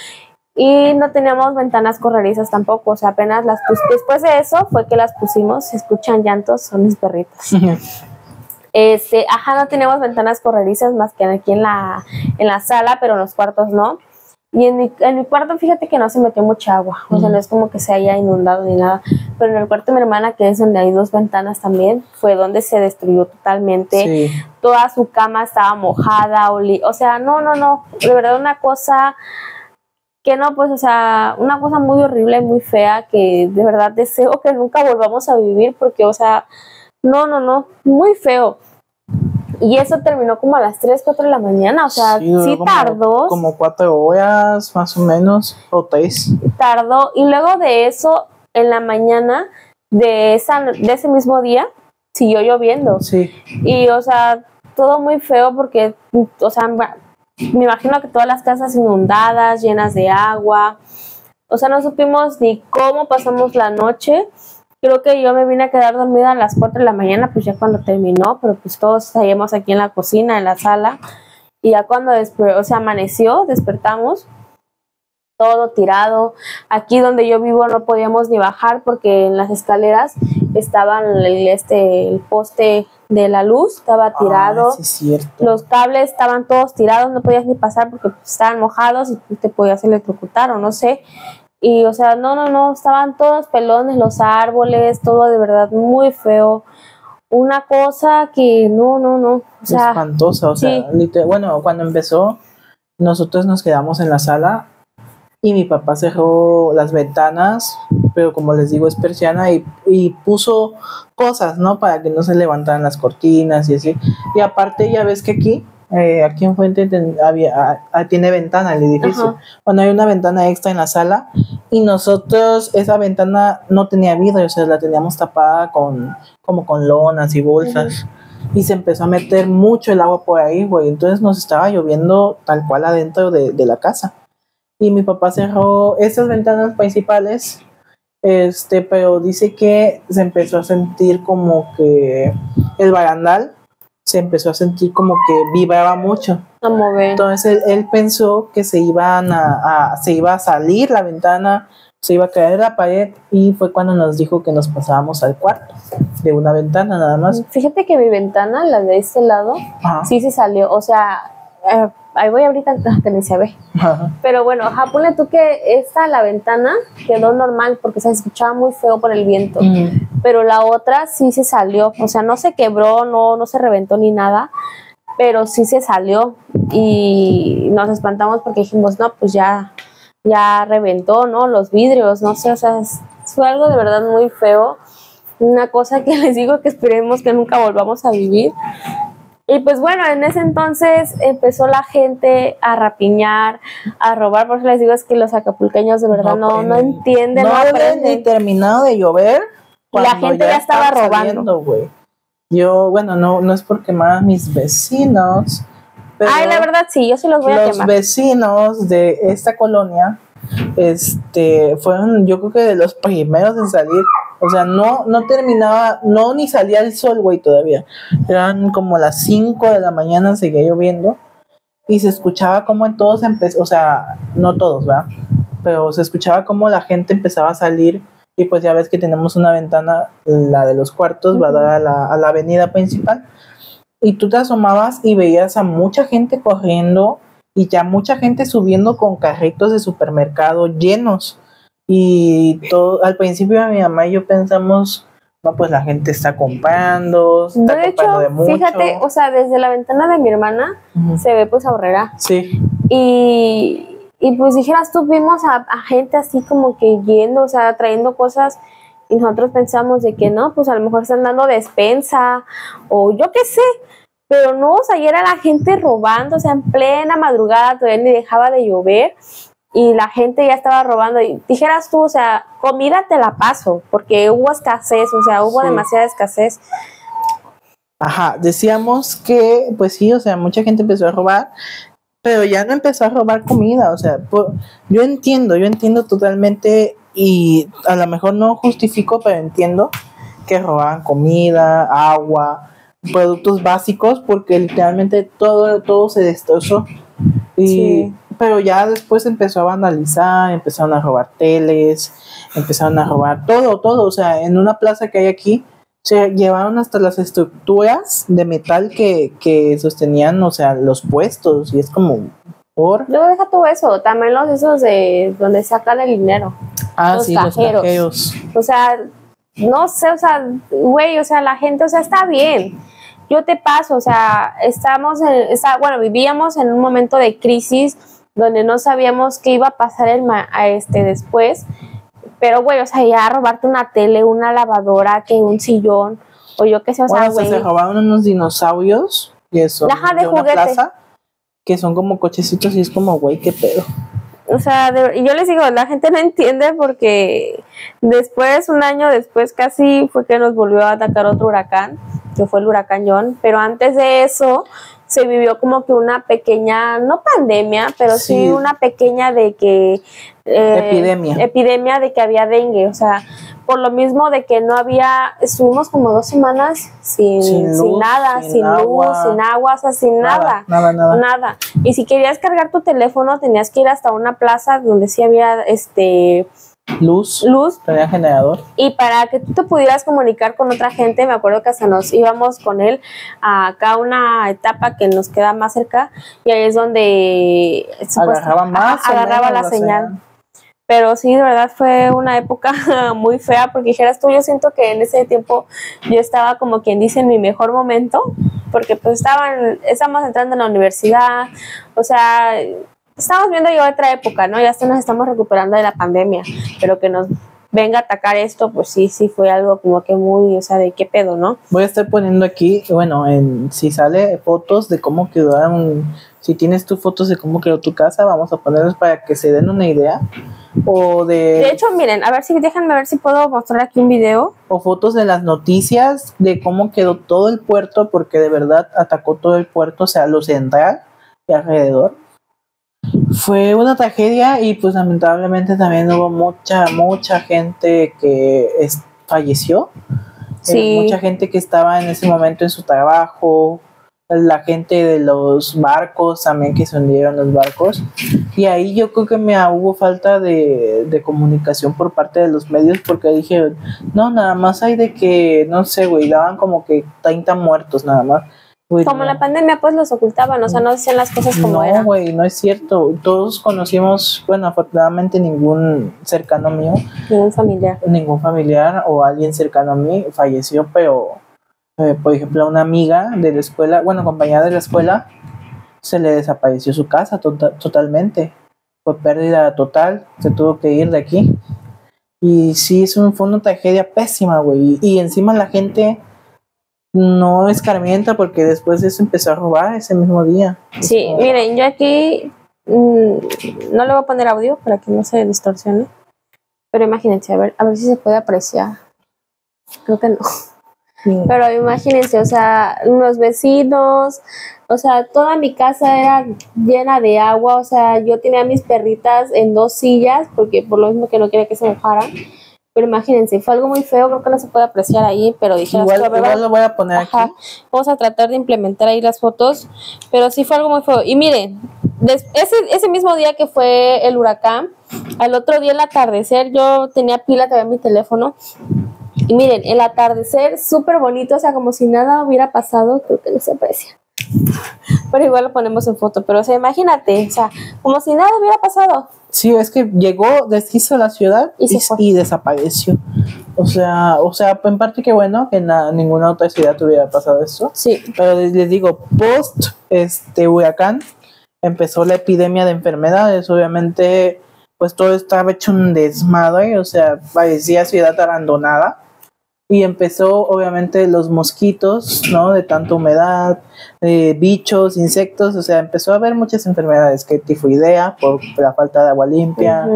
[SPEAKER 4] Y no teníamos ventanas corredizas tampoco. O sea, apenas después de eso fue que las pusimos. Se escuchan llantos, son mis perritos. No teníamos ventanas corredizas más que aquí en la sala, pero en los cuartos no. Y en mi cuarto, fíjate que no se metió mucha agua, o sea, no es como que se haya inundado ni nada, pero en el cuarto de mi hermana, que es donde hay 2 ventanas también, fue donde se destruyó totalmente. Sí. Toda su cama estaba mojada, o sea, no, de verdad una cosa que no, pues, o sea, una cosa muy horrible, muy fea, que de verdad deseo que nunca volvamos a vivir, porque, o sea, no, muy feo. Y eso terminó como a las 3, 4 de la mañana, o sea, sí tardó.
[SPEAKER 3] Como 4 horas, más o menos, o 3.
[SPEAKER 4] Tardó, y luego de eso, en la mañana de ese mismo día, siguió lloviendo. Sí. Y, o sea, todo muy feo porque, o sea, me imagino que todas las casas inundadas, llenas de agua. O sea, no supimos ni cómo pasamos la noche. Creo que yo me vine a quedar dormida a las 4 de la mañana, pues ya cuando terminó, pero pues todos seguimos aquí en la cocina, en la sala, y ya cuando amaneció, despertamos, todo tirado. Aquí donde yo vivo no podíamos ni bajar porque en las escaleras estaban el poste de la luz, estaba tirado,
[SPEAKER 3] sí es cierto.
[SPEAKER 4] Los cables estaban todos tirados, no podías ni pasar porque estaban mojados y te podías electrocutar o no sé. Y, o sea, no, estaban todos pelones los árboles, todo de verdad muy feo. Una cosa que no. O sea,
[SPEAKER 3] espantosa, o sea, bueno, cuando empezó, nosotros nos quedamos en la sala y mi papá cerró las ventanas, pero como les digo, es persiana y puso cosas, ¿no? Para que no se levantaran las cortinas y así. Y aparte, ya ves que aquí enfrente tiene ventana el edificio. Ajá. Bueno, hay una ventana extra en la sala y nosotros esa ventana no tenía vidrio, o sea, la teníamos tapada como con lonas y bolsas. Uh-huh. Y se empezó a meter mucho el agua por ahí, güey. Entonces nos estaba lloviendo tal cual adentro de la casa. Y mi papá cerró esas ventanas principales, pero dice que se empezó a sentir como que el barandal se empezó a sentir como que vibraba mucho.
[SPEAKER 4] A mover.
[SPEAKER 3] Entonces él pensó que se iba a salir la ventana, se iba a caer la pared, y fue cuando nos dijo que nos pasábamos al cuarto de una ventana nada más.
[SPEAKER 4] Fíjate que mi ventana, la de este lado, ajá, sí se salió, o sea, ahí voy ahorita que ni se ve. Ajá. Pero bueno, ponle tú que la ventana quedó normal porque se escuchaba muy feo por el viento. Pero la otra sí se salió, o sea, no se quebró, no se reventó ni nada, pero sí se salió y nos espantamos porque dijimos, no, pues ya reventó, ¿no? Los vidrios, no sé, o sea, fue algo de verdad muy feo, una cosa que les digo que esperemos que nunca volvamos a vivir. Y pues bueno, en ese entonces empezó la gente a rapiñar, a robar. Por eso les digo, es que los acapulqueños de verdad no entienden, no
[SPEAKER 3] había
[SPEAKER 4] aprenden.
[SPEAKER 3] ni terminado de llover.
[SPEAKER 4] Y la gente ya estaba robando.
[SPEAKER 3] Güey. Yo, bueno, no es por quemar a mis vecinos. Pero
[SPEAKER 4] ay, la verdad sí, yo sí los voy a quemar.
[SPEAKER 3] Los vecinos de esta colonia, fueron, yo creo que de los primeros en salir. O sea, no terminaba, ni salía el sol, güey, todavía. Eran como las 5 de la mañana, seguía lloviendo. Y se escuchaba como en todos empezó, o sea, no todos, ¿verdad? Pero se escuchaba como la gente empezaba a salir. Y pues ya ves que tenemos una ventana, la de los cuartos, va a dar a la avenida principal. Y tú te asomabas y veías a mucha gente corriendo y ya mucha gente subiendo con carritos de supermercado llenos. Y todo, al principio mi mamá y yo pensamos, no, pues la gente está comprando, está
[SPEAKER 4] de
[SPEAKER 3] comprando
[SPEAKER 4] hecho,
[SPEAKER 3] de mucho.
[SPEAKER 4] Fíjate, o sea, desde la ventana de mi hermana se ve pues Aurrera.
[SPEAKER 3] Sí.
[SPEAKER 4] Y pues dijeras tú, vimos a gente así como que yendo, o sea, trayendo cosas y nosotros pensamos de que no, pues a lo mejor están dando despensa o yo qué sé, pero no, o sea, ayer era la gente robando, o sea, en plena madrugada todavía ni dejaba de llover y la gente ya estaba robando y dijeras tú, o sea, comida te la paso, porque hubo escasez, o sea, hubo demasiada escasez.
[SPEAKER 3] Ajá, decíamos que, pues sí, o sea, mucha gente empezó a robar, pero ya no empezó a robar comida, o sea, yo entiendo totalmente y a lo mejor no justifico, pero entiendo que robaban comida, agua, productos básicos, porque literalmente todo se destrozó. Y pero ya después empezó a vandalizar, empezaron a robar teles, empezaron a robar todo, o sea, en una plaza que hay aquí se llevaron hasta las estructuras de metal que sostenían, o sea, los puestos, y es como
[SPEAKER 4] no, deja todo eso, también los esos de donde sacan el dinero.
[SPEAKER 3] Los cajeros.
[SPEAKER 4] O sea, no sé, o sea, güey, o sea, la gente, o sea, está bien. Yo te paso, o sea, vivíamos en un momento de crisis donde no sabíamos qué iba a pasar después, pero güey, o sea, ya robarte una tele, una lavadora, que un sillón, o yo qué sé, o sea, güey.
[SPEAKER 3] Se robaron unos dinosaurios y eso
[SPEAKER 4] de
[SPEAKER 3] una
[SPEAKER 4] juguete.
[SPEAKER 3] Plaza, que son como cochecitos y es como, güey, qué pedo.
[SPEAKER 4] O sea, y yo les digo, la gente no entiende porque un año después casi fue que nos volvió a atacar otro huracán, que fue el huracán John, pero antes de eso se vivió como que una pequeña, no pandemia, pero sí una pequeña de que... epidemia de que había dengue, o sea, por lo mismo de que no había, estuvimos como 2 semanas sin nada, sin luz, sin agua, o sea, sin nada. Y si querías cargar tu teléfono tenías que ir hasta una plaza donde sí había luz,
[SPEAKER 3] tenía generador.
[SPEAKER 4] Y para que tú te pudieras comunicar con otra gente, me acuerdo que hasta nos íbamos con él a acá una etapa que nos queda más cerca y ahí es donde agarraba la señal. Pero sí, de verdad fue una época muy fea, porque dijeras tú, yo siento que en ese tiempo yo estaba como quien dice en mi mejor momento, porque pues estábamos entrando en la universidad, o sea, estamos viendo ya otra época, ¿no? Ya nos estamos recuperando de la pandemia, pero que nos venga a atacar esto, pues sí fue algo como que muy, o sea, de qué pedo, ¿no?
[SPEAKER 3] Voy a estar poniendo aquí, bueno, si sale fotos de cómo quedaron, si tienes tus fotos de cómo quedó tu casa, vamos a ponerlos para que se den una idea. De
[SPEAKER 4] hecho, miren, déjenme ver si puedo mostrar aquí un video.
[SPEAKER 3] O fotos de las noticias de cómo quedó todo el puerto, porque de verdad atacó todo el puerto, o sea, lo central y alrededor. Fue una tragedia y pues lamentablemente también hubo mucha gente que falleció. Mucha gente que estaba en ese momento en su trabajo, la gente de los barcos también, que se hundieron los barcos, y ahí yo creo que hubo falta de comunicación por parte de los medios, porque dije, no, nada más hay de que, no sé, güey, daban como que 30 muertos nada más. Güey,
[SPEAKER 4] como la pandemia, pues los ocultaban, o sea, no decían las cosas como eran.
[SPEAKER 3] No, güey, no es cierto. Todos conocimos, bueno, afortunadamente ningún cercano mío. Ningún familiar o alguien cercano a mí falleció, pero, por ejemplo, a una amiga de la escuela, compañera de la escuela, se le desapareció su casa totalmente. Fue pérdida total, se tuvo que ir de aquí. Y sí, fue una tragedia pésima, güey. Y encima la gente no escarmienta porque después de eso empezó a robar ese mismo día.
[SPEAKER 4] Sí, miren, yo aquí no le voy a poner audio para que no se distorsione, pero imagínense, a ver si se puede apreciar. Creo que no.
[SPEAKER 3] Sí.
[SPEAKER 4] Pero imagínense, o sea, los vecinos, o sea, toda mi casa era llena de agua, o sea, yo tenía mis perritas en 2 sillas, porque por lo mismo que no quería que se mojaran. Pero imagínense, fue algo muy feo, creo que no se puede apreciar ahí, pero dije,
[SPEAKER 3] Igual lo voy a poner
[SPEAKER 4] ajá,
[SPEAKER 3] aquí.
[SPEAKER 4] vamos a tratar de implementar ahí las fotos, pero sí fue algo muy feo. Y miren, ese mismo día que fue el huracán, al otro día el atardecer, yo tenía pila todavía en mi teléfono, y miren, el atardecer súper bonito, o sea, como si nada hubiera pasado, creo que no se aprecia. Pero igual lo ponemos en foto, pero o sea, imagínate, o sea, como si nada hubiera pasado.
[SPEAKER 3] Sí, es que llegó, deshizo la ciudad y desapareció. O sea, en parte que bueno que ninguna otra ciudad hubiera pasado esto.
[SPEAKER 4] Sí.
[SPEAKER 3] Pero les digo, post huracán empezó la epidemia de enfermedades. Obviamente, pues todo estaba hecho un desmadre, o sea, parecía ciudad abandonada. Y empezó, obviamente, los mosquitos, ¿no? De tanta humedad, bichos, insectos, o sea, empezó a haber muchas enfermedades, que tifoidea por la falta de agua limpia,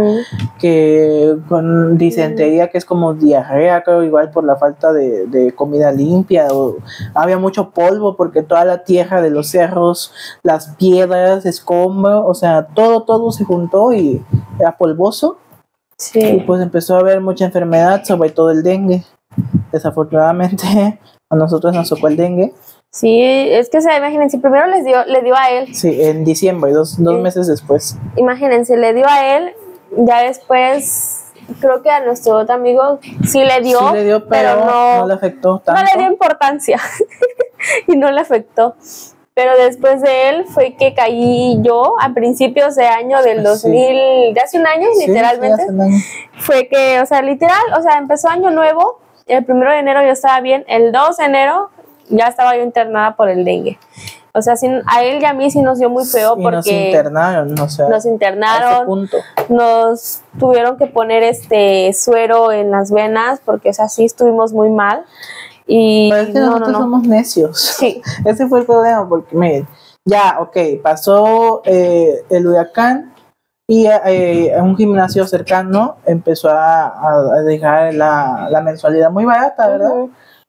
[SPEAKER 3] que con disentería, que es como diarrea, creo, igual por la falta de comida limpia, o había mucho polvo porque toda la tierra de los cerros, las piedras, escombros, o sea, todo se juntó y era polvoso.
[SPEAKER 4] Sí.
[SPEAKER 3] Y pues empezó a haber mucha enfermedad, sobre todo el dengue. Desafortunadamente a nosotros nos tocó el dengue.
[SPEAKER 4] Sí, es que, o sea, imagínense, primero le dio a él.
[SPEAKER 3] Sí, en diciembre, dos meses después.
[SPEAKER 4] Imagínense, le dio a él, ya después creo que a nuestro otro amigo sí le dio, pero no
[SPEAKER 3] le afectó tanto.
[SPEAKER 4] No le dio importancia y no le afectó. Pero después de él fue que caí yo a principios de año del 2000, de hace un año, literalmente.
[SPEAKER 3] Sí, hace un año.
[SPEAKER 4] Fue que, o sea, literal, o sea, empezó año nuevo, el 1 de enero yo estaba bien, el 2 de enero ya estaba yo internada por el dengue. O sea, a él y a mí sí nos dio muy feo porque
[SPEAKER 3] nos internaron, o sea,
[SPEAKER 4] nos internaron,
[SPEAKER 3] a ese punto.
[SPEAKER 4] Nos tuvieron que poner suero en las venas porque, o sea, sí estuvimos muy mal. Y
[SPEAKER 3] pero es que nosotros somos necios.
[SPEAKER 4] Sí.
[SPEAKER 3] Ese fue el problema, porque miren, ya, pasó el huracán y un gimnasio cercano empezó a dejar la mensualidad muy barata, ¿verdad?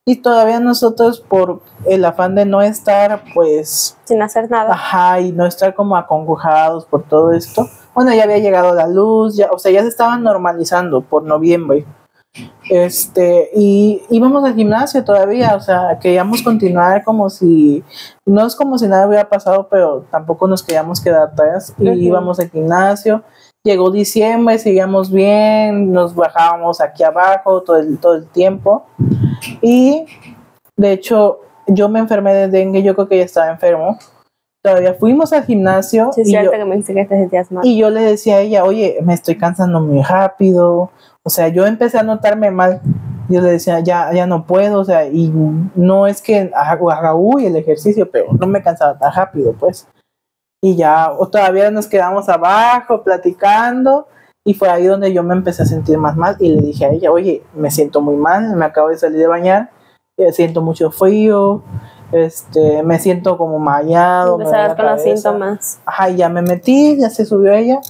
[SPEAKER 3] Y todavía nosotros, por el afán de no estar, pues,
[SPEAKER 4] sin hacer nada.
[SPEAKER 3] Ajá, y no estar como acongojados por todo esto. Bueno, ya había llegado la luz, ya, o sea, ya se estaban normalizando por noviembre. Y íbamos al gimnasio todavía, o sea, queríamos continuar como si, no es como si nada hubiera pasado, pero tampoco nos queríamos quedar atrás, y íbamos al gimnasio. Llegó diciembre, seguíamos bien, nos bajábamos aquí abajo todo el tiempo, y de hecho yo me enfermé de dengue, yo creo que ya estaba enfermo. Todavía fuimos al gimnasio.
[SPEAKER 4] Sí, es cierto que me dijiste que te sentías mal.
[SPEAKER 3] Y yo le decía a ella, oye, me estoy cansando muy rápido. O sea, yo empecé a notarme mal. Yo le decía, ya no puedo. O sea, y no es que haga el ejercicio, pero no me cansaba tan rápido, pues. Y ya, todavía nos quedamos abajo platicando. Y fue ahí donde yo me empecé a sentir más mal. Y le dije a ella, oye, me siento muy mal. Me acabo de salir de bañar. Siento mucho frío. Me siento como mareado.
[SPEAKER 4] Empezabas con los síntomas.
[SPEAKER 3] Ajá, y ya me metí, ya se subió ella.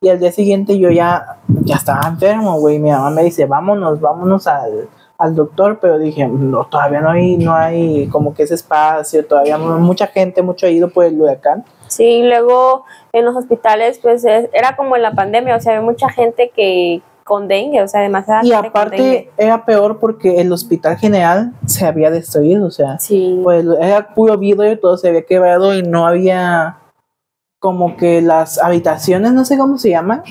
[SPEAKER 3] Y al día siguiente yo ya estaba enfermo, güey. Mi mamá me dice, vámonos al doctor. Pero dije, no, todavía no hay como que ese espacio. Todavía mucha gente, mucho ha ido por el huracán.
[SPEAKER 4] Sí, luego en los hospitales, pues era como en la pandemia. O sea, había mucha gente que con dengue, o sea, demasiada
[SPEAKER 3] y
[SPEAKER 4] gente
[SPEAKER 3] aparte
[SPEAKER 4] con dengue.
[SPEAKER 3] Era peor porque el hospital general se había destruido, o sea,
[SPEAKER 4] sí.
[SPEAKER 3] Pues era puro vidrio y todo se había quebrado y no había como que las habitaciones, no sé cómo se llaman,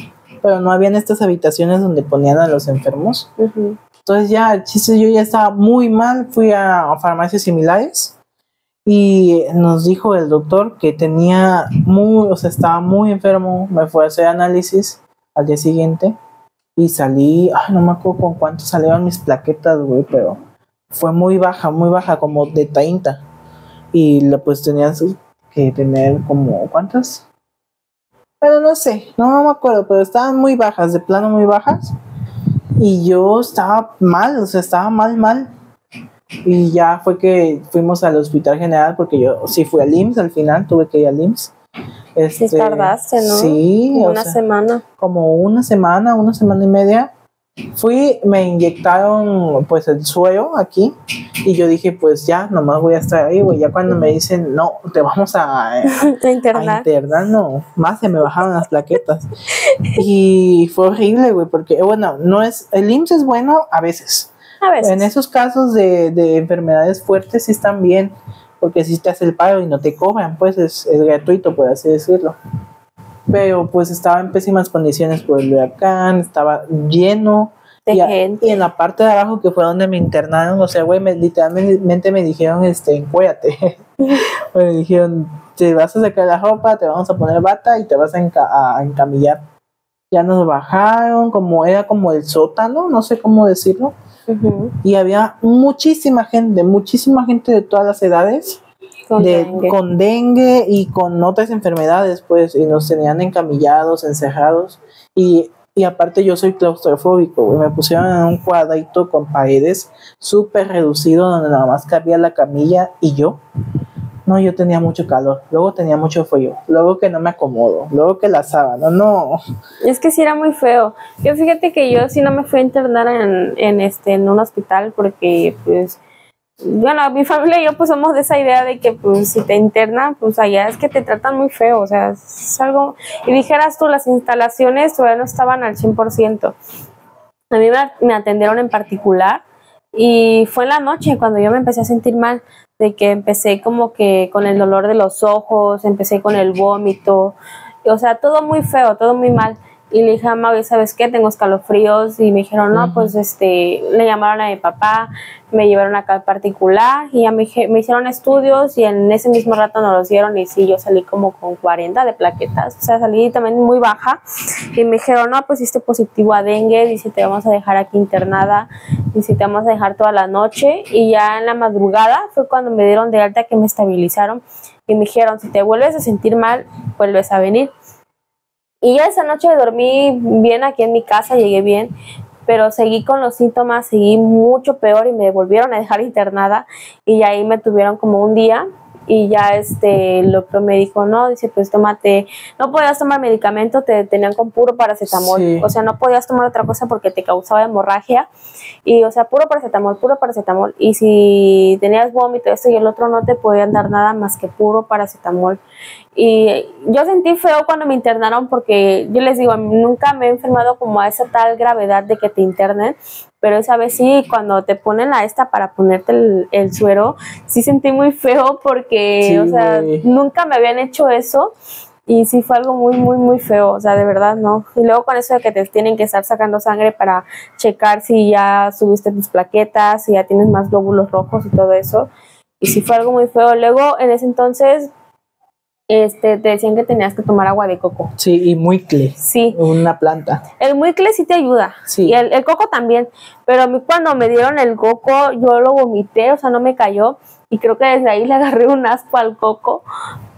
[SPEAKER 3] pero no habían estas habitaciones donde ponían a los enfermos. Entonces ya, el chiste, yo ya estaba muy mal, fui a farmacias similares y nos dijo el doctor que estaba muy enfermo. Me fue a hacer análisis al día siguiente y salí, no me acuerdo con cuánto salieron mis plaquetas, güey, pero fue muy baja, como de 30. Y pues tenías que tener como, ¿cuántas? Pero no sé, no me acuerdo, pero estaban muy bajas, de plano muy bajas. Y yo estaba mal, o sea, estaba mal. Y ya fue que fuimos al Hospital General, porque yo sí fui al IMSS, al final tuve que ir al IMSS.
[SPEAKER 4] Sí tardaste, ¿no?
[SPEAKER 3] Sí.
[SPEAKER 4] Como una semana.
[SPEAKER 3] Como una semana y media. Fui, me inyectaron pues el suero aquí y yo dije pues ya, nomás voy a estar ahí, güey. Ya cuando me dicen, no, te vamos a
[SPEAKER 4] internar,
[SPEAKER 3] no, más se me bajaron las plaquetas. Y fue horrible, güey, porque bueno, no es, el IMSS es bueno a veces.
[SPEAKER 4] A veces.
[SPEAKER 3] En esos casos de enfermedades fuertes sí están bien, porque si te hace el paro y no te cobran, pues es gratuito, por así decirlo. Pero pues estaba en pésimas condiciones por el huracán, estaba lleno
[SPEAKER 4] de gente.
[SPEAKER 3] Y en la parte de abajo, que fue donde me internaron, o sea, güey, literalmente me dijeron, encuérdate. Me dijeron, te vas a sacar la ropa, te vamos a poner bata y te vas a encamillar. Ya nos bajaron, era como el sótano, no sé cómo decirlo. Y había muchísima gente de todas las edades. Con dengue y con otras enfermedades, pues, y nos tenían encamillados, encerrados, y aparte yo soy claustrofóbico, güey. Me pusieron en un cuadrito con paredes súper reducido donde nada más cabía la camilla y yo tenía mucho calor, luego tenía mucho frío, luego que no me acomodo, luego que la sábana, no.
[SPEAKER 4] Es que sí era muy feo. Yo fíjate que yo sí no me fui a internar en un hospital porque pues bueno, mi familia y yo pues somos de esa idea de que pues si te internan, pues allá es que te tratan muy feo, o sea, es algo, y dijeras tú, las instalaciones todavía no estaban al 100%. A mí me atendieron en particular y fue en la noche cuando yo me empecé a sentir mal, de que empecé como que con el dolor de los ojos, empecé con el vómito, o sea, todo muy feo, todo muy mal. Y le dije a Maui, ¿sabes qué? Tengo escalofríos. Y me dijeron, no, pues le llamaron a mi papá, me llevaron acá al particular y ya me hicieron estudios y en ese mismo rato nos los dieron y sí, yo salí como con 40 de plaquetas, o sea, salí también muy baja y me dijeron, no, pues hiciste positivo a dengue, dice, te vamos a dejar aquí internada, dice, te vamos a dejar toda la noche. Y ya en la madrugada fue cuando me dieron de alta, que me estabilizaron y me dijeron, si te vuelves a sentir mal, vuelves a venir. Y ya esa noche dormí bien aquí en mi casa, llegué bien, pero seguí con los síntomas, seguí mucho peor y me volvieron a dejar internada y ahí me tuvieron como un día y ya el doctor me dijo, no, dice, pues tómate, no podías tomar medicamento, te tenían con puro paracetamol, sí. O sea, no podías tomar otra cosa porque te causaba hemorragia y, o sea, puro paracetamol, y si tenías vómito, esto y el otro, no te podían dar nada más que puro paracetamol. Y yo sentí feo cuando me internaron porque yo les digo, nunca me he enfermado como a esa tal gravedad de que te internen, pero esa vez sí, cuando te ponen para ponerte el suero, sí sentí muy feo porque, sí, o sea, nunca me habían hecho eso y sí fue algo muy, muy, muy feo, o sea, de verdad, ¿no? Y luego con eso de que te tienen que estar sacando sangre para checar si ya subiste tus plaquetas, si ya tienes más glóbulos rojos y todo eso, y sí fue algo muy feo. Luego, en ese entonces, te decían que tenías que tomar agua de coco.
[SPEAKER 3] Sí, y muicle.
[SPEAKER 4] Sí.
[SPEAKER 3] Una planta.
[SPEAKER 4] El muicle sí te ayuda. Sí. Y el coco también. Pero a mí cuando me dieron el coco, yo lo vomité, o sea, no me cayó. Y creo que desde ahí le agarré un asco al coco.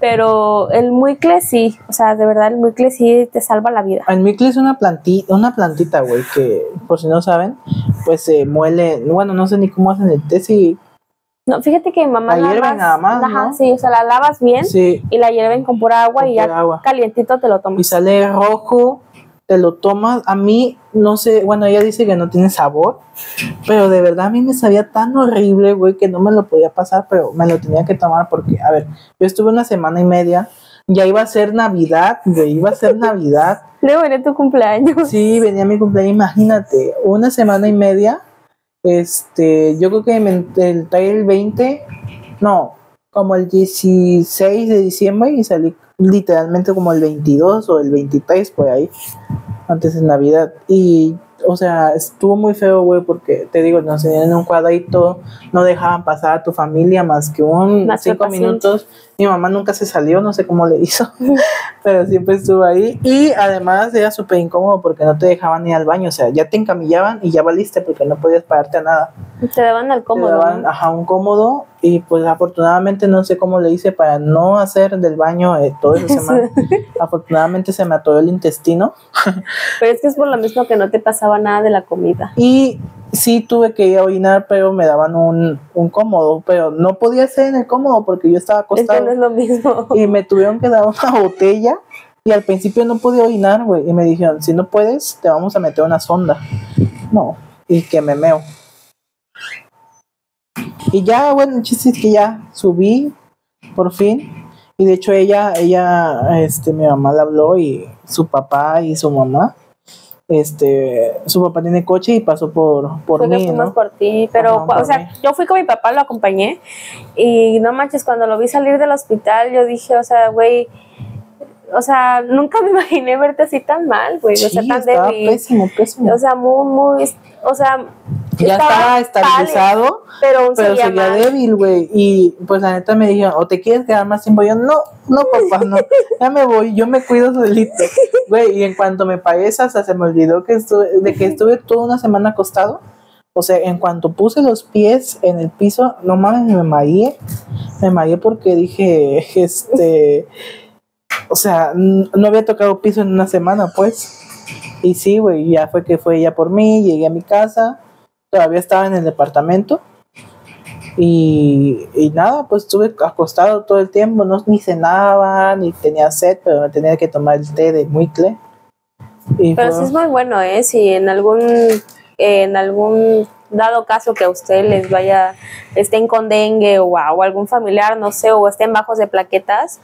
[SPEAKER 4] Pero el muicle sí, o sea, de verdad el muicle sí te salva la vida.
[SPEAKER 3] El muicle es una plantita, güey, que por si no saben, pues se muele, bueno, no sé ni cómo hacen el té, sí.
[SPEAKER 4] No, fíjate que mi mamá
[SPEAKER 3] nada más,
[SPEAKER 4] ajá,
[SPEAKER 3] ¿no?
[SPEAKER 4] Sí, o sea, la lavas bien,
[SPEAKER 3] sí.
[SPEAKER 4] Y la hierven con pura agua y ya calientito te lo tomas.
[SPEAKER 3] Y sale rojo, te lo tomas. A mí, no sé, bueno, ella dice que no tiene sabor, pero de verdad a mí me sabía tan horrible, güey, que no me lo podía pasar, pero me lo tenía que tomar porque, a ver, yo estuve una semana y media, ya iba a ser Navidad, güey,
[SPEAKER 4] Luego venía tu cumpleaños.
[SPEAKER 3] Sí, venía mi cumpleaños, imagínate, una semana y media. Yo creo que entré el 20, no, como el 16 de diciembre y salí literalmente como el 22 o el 23 por ahí, antes de Navidad. Y, o sea, estuvo muy feo, güey, porque te digo, nos tenían en un cuadrito, no dejaban pasar a tu familia más que 5 minutos. Mi mamá nunca se salió, no sé cómo le hizo, pero siempre estuvo ahí. Y además era súper incómodo porque no te dejaban ir al baño, o sea, ya te encamillaban y ya valiste porque no podías pararte a nada.
[SPEAKER 4] Te daban al cómodo.
[SPEAKER 3] Te daban, ajá, un cómodo, y pues afortunadamente no sé cómo le hice para no hacer del baño toda esa semana. Afortunadamente se me atoró el intestino.
[SPEAKER 4] Pero es que es por lo mismo que no te pasaba nada de la comida.
[SPEAKER 3] Y sí tuve que ir a orinar, pero me daban un cómodo, pero no podía ser en el cómodo porque yo estaba
[SPEAKER 4] Es que
[SPEAKER 3] acostado.
[SPEAKER 4] no es lo mismo.
[SPEAKER 3] Y me tuvieron que dar una botella y al principio no podía orinar, güey. Y me dijeron, si no puedes, te vamos a meter una sonda. No, y que me meo. Y ya, bueno, el chiste es que ya subí, por fin. Y de hecho mi mamá le habló y su papá y su mamá, su papá tiene coche y pasó por
[SPEAKER 4] Fue que
[SPEAKER 3] mí,
[SPEAKER 4] fuimos
[SPEAKER 3] ¿no?
[SPEAKER 4] por ti, pero,
[SPEAKER 3] Ajá, por
[SPEAKER 4] o sea,
[SPEAKER 3] mí.
[SPEAKER 4] yo fui con mi papá, lo acompañé, y no manches, cuando lo vi salir del hospital, yo dije, o sea, güey, o sea, nunca me imaginé verte así tan mal, güey, o sea,
[SPEAKER 3] Sí,
[SPEAKER 4] tan
[SPEAKER 3] estaba
[SPEAKER 4] débil,
[SPEAKER 3] pésimo.
[SPEAKER 4] o sea, o sea,
[SPEAKER 3] Ya estaba estabilizado,
[SPEAKER 4] pálido, pero aún
[SPEAKER 3] pero
[SPEAKER 4] seguía
[SPEAKER 3] seguía
[SPEAKER 4] mal.
[SPEAKER 3] débil, güey. Y pues la neta me dijeron, o te quieres quedar más tiempo. Yo, no, papá, no. Ya me voy, yo me cuido solito. Güey, y en cuanto me pagué esa, hasta se me olvidó que estuve toda una semana acostado. O sea, en cuanto puse los pies en el piso, no mames, me mareé. Me mareé porque dije, o sea, no había tocado piso en una semana, pues. Y sí, güey, ya fue ella por mí, llegué a mi casa, todavía estaba en el departamento. Y nada, pues estuve acostado todo el tiempo, no ni cenaba, ni tenía sed, pero me tenía que tomar el té de muicle.
[SPEAKER 4] Pero sí es muy bueno, si en algún dado caso que a usted estén con dengue o algún familiar, no sé, o estén bajos de plaquetas,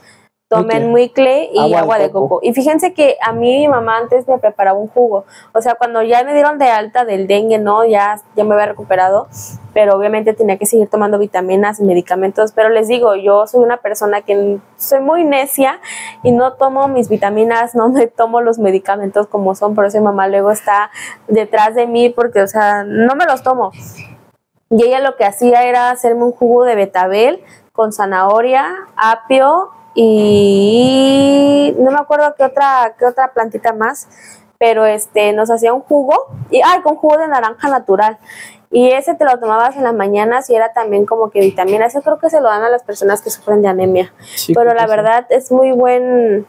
[SPEAKER 4] tomen muicle y agua de coco. Y fíjense que a mí mi mamá antes me preparaba un jugo. O sea, cuando ya me dieron de alta del dengue, no, ya me había recuperado, pero obviamente tenía que seguir tomando vitaminas y medicamentos. Pero les digo, yo soy una persona que soy muy necia y no tomo mis vitaminas, no me tomo los medicamentos como son. Por eso mi mamá luego está detrás de mí porque, o sea, no me los tomo. Y ella lo que hacía era hacerme un jugo de betabel con zanahoria, apio y no me acuerdo qué otra plantita más, pero nos hacía un jugo con jugo de naranja natural, y ese te lo tomabas en las mañanas y era también como que vitamina. Eso creo que se lo dan a las personas que sufren de anemia,
[SPEAKER 3] Sí,
[SPEAKER 4] pero la verdad es muy buen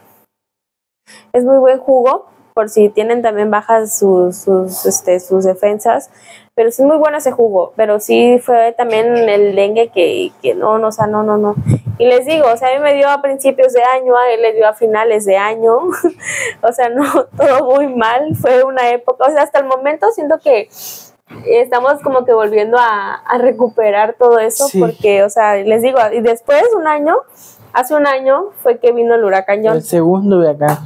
[SPEAKER 4] jugo por si tienen también bajas sus defensas. Pero sí es muy bueno ese jugo, pero sí fue también el dengue que no, o sea, no. Y les digo, o sea, a mí me dio a principios de año, a él le dio a finales de año, o sea, no, todo muy mal, fue una época, o sea, hasta el momento siento que estamos como que volviendo a recuperar todo eso, sí. Porque, o sea, les digo, y después hace un año fue que vino el huracán John.
[SPEAKER 3] El segundo huracán.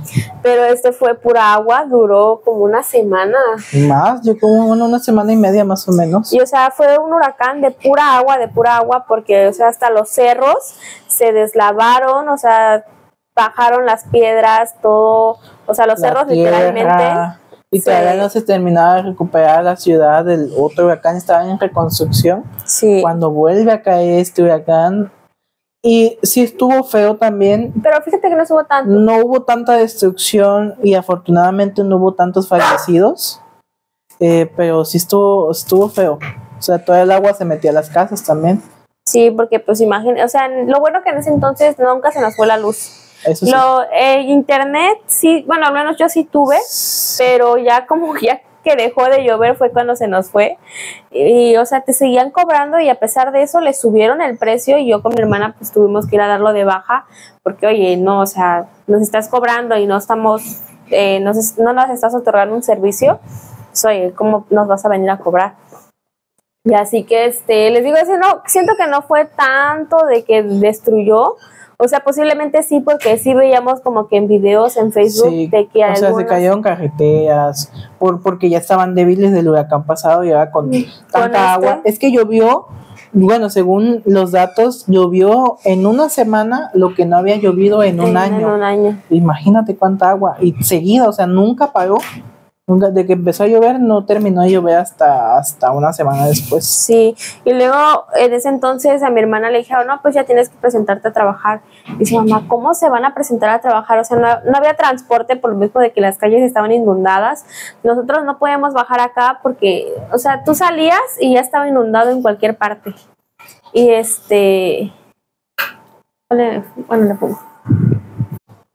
[SPEAKER 4] Pero fue pura agua, duró como una semana.
[SPEAKER 3] Más, yo como una semana y media más o menos.
[SPEAKER 4] Y o sea, fue un huracán de pura agua, porque, o sea, hasta los cerros se deslavaron, o sea, bajaron las piedras, todo, o sea, los cerros
[SPEAKER 3] tierra,
[SPEAKER 4] literalmente.
[SPEAKER 3] Y todavía no se terminaba de recuperar la ciudad del otro huracán, estaba en reconstrucción.
[SPEAKER 4] Sí.
[SPEAKER 3] Cuando vuelve a caer este huracán. Y sí estuvo feo también.
[SPEAKER 4] Pero fíjate que no estuvo tanto.
[SPEAKER 3] No hubo tanta destrucción y afortunadamente no hubo tantos fallecidos. Pero sí estuvo feo. O sea, toda el agua se metía a las casas también.
[SPEAKER 4] Sí, porque pues imagínate, o sea, lo bueno que en ese entonces nunca se nos fue la luz.
[SPEAKER 3] Eso sí.
[SPEAKER 4] Internet, sí, bueno, al menos yo sí tuve, pero ya que dejó de llover fue cuando se nos fue, y o sea, te seguían cobrando y a pesar de eso le subieron el precio y yo con mi hermana pues tuvimos que ir a darlo de baja porque oye, no, o sea, nos estás cobrando y no estamos, no nos estás otorgando un servicio, pues, oye, ¿cómo nos vas a venir a cobrar? Y así que les digo, no, siento que no fue tanto de que destruyó. O sea, posiblemente sí, porque sí veíamos como que en videos en Facebook
[SPEAKER 3] sí,
[SPEAKER 4] de que
[SPEAKER 3] sea, se cayeron carreteras porque ya estaban débiles del huracán pasado y ahora con tanta agua. Es que llovió, bueno, según los datos, llovió en una semana lo que no había llovido en un año.
[SPEAKER 4] En un año.
[SPEAKER 3] Imagínate cuánta agua. Y seguida, o sea, nunca paró. Nunca, de que empezó a llover, no terminó de llover hasta una semana después.
[SPEAKER 4] Sí, y luego en ese entonces a mi hermana le dijeron, no, pues ya tienes que presentarte a trabajar. Y dice, mamá, ¿cómo se van a presentar a trabajar? O sea, no había transporte por lo mismo de que las calles estaban inundadas. Nosotros no podíamos bajar acá porque, o sea, tú salías y ya estaba inundado en cualquier parte. Y bueno, le pongo.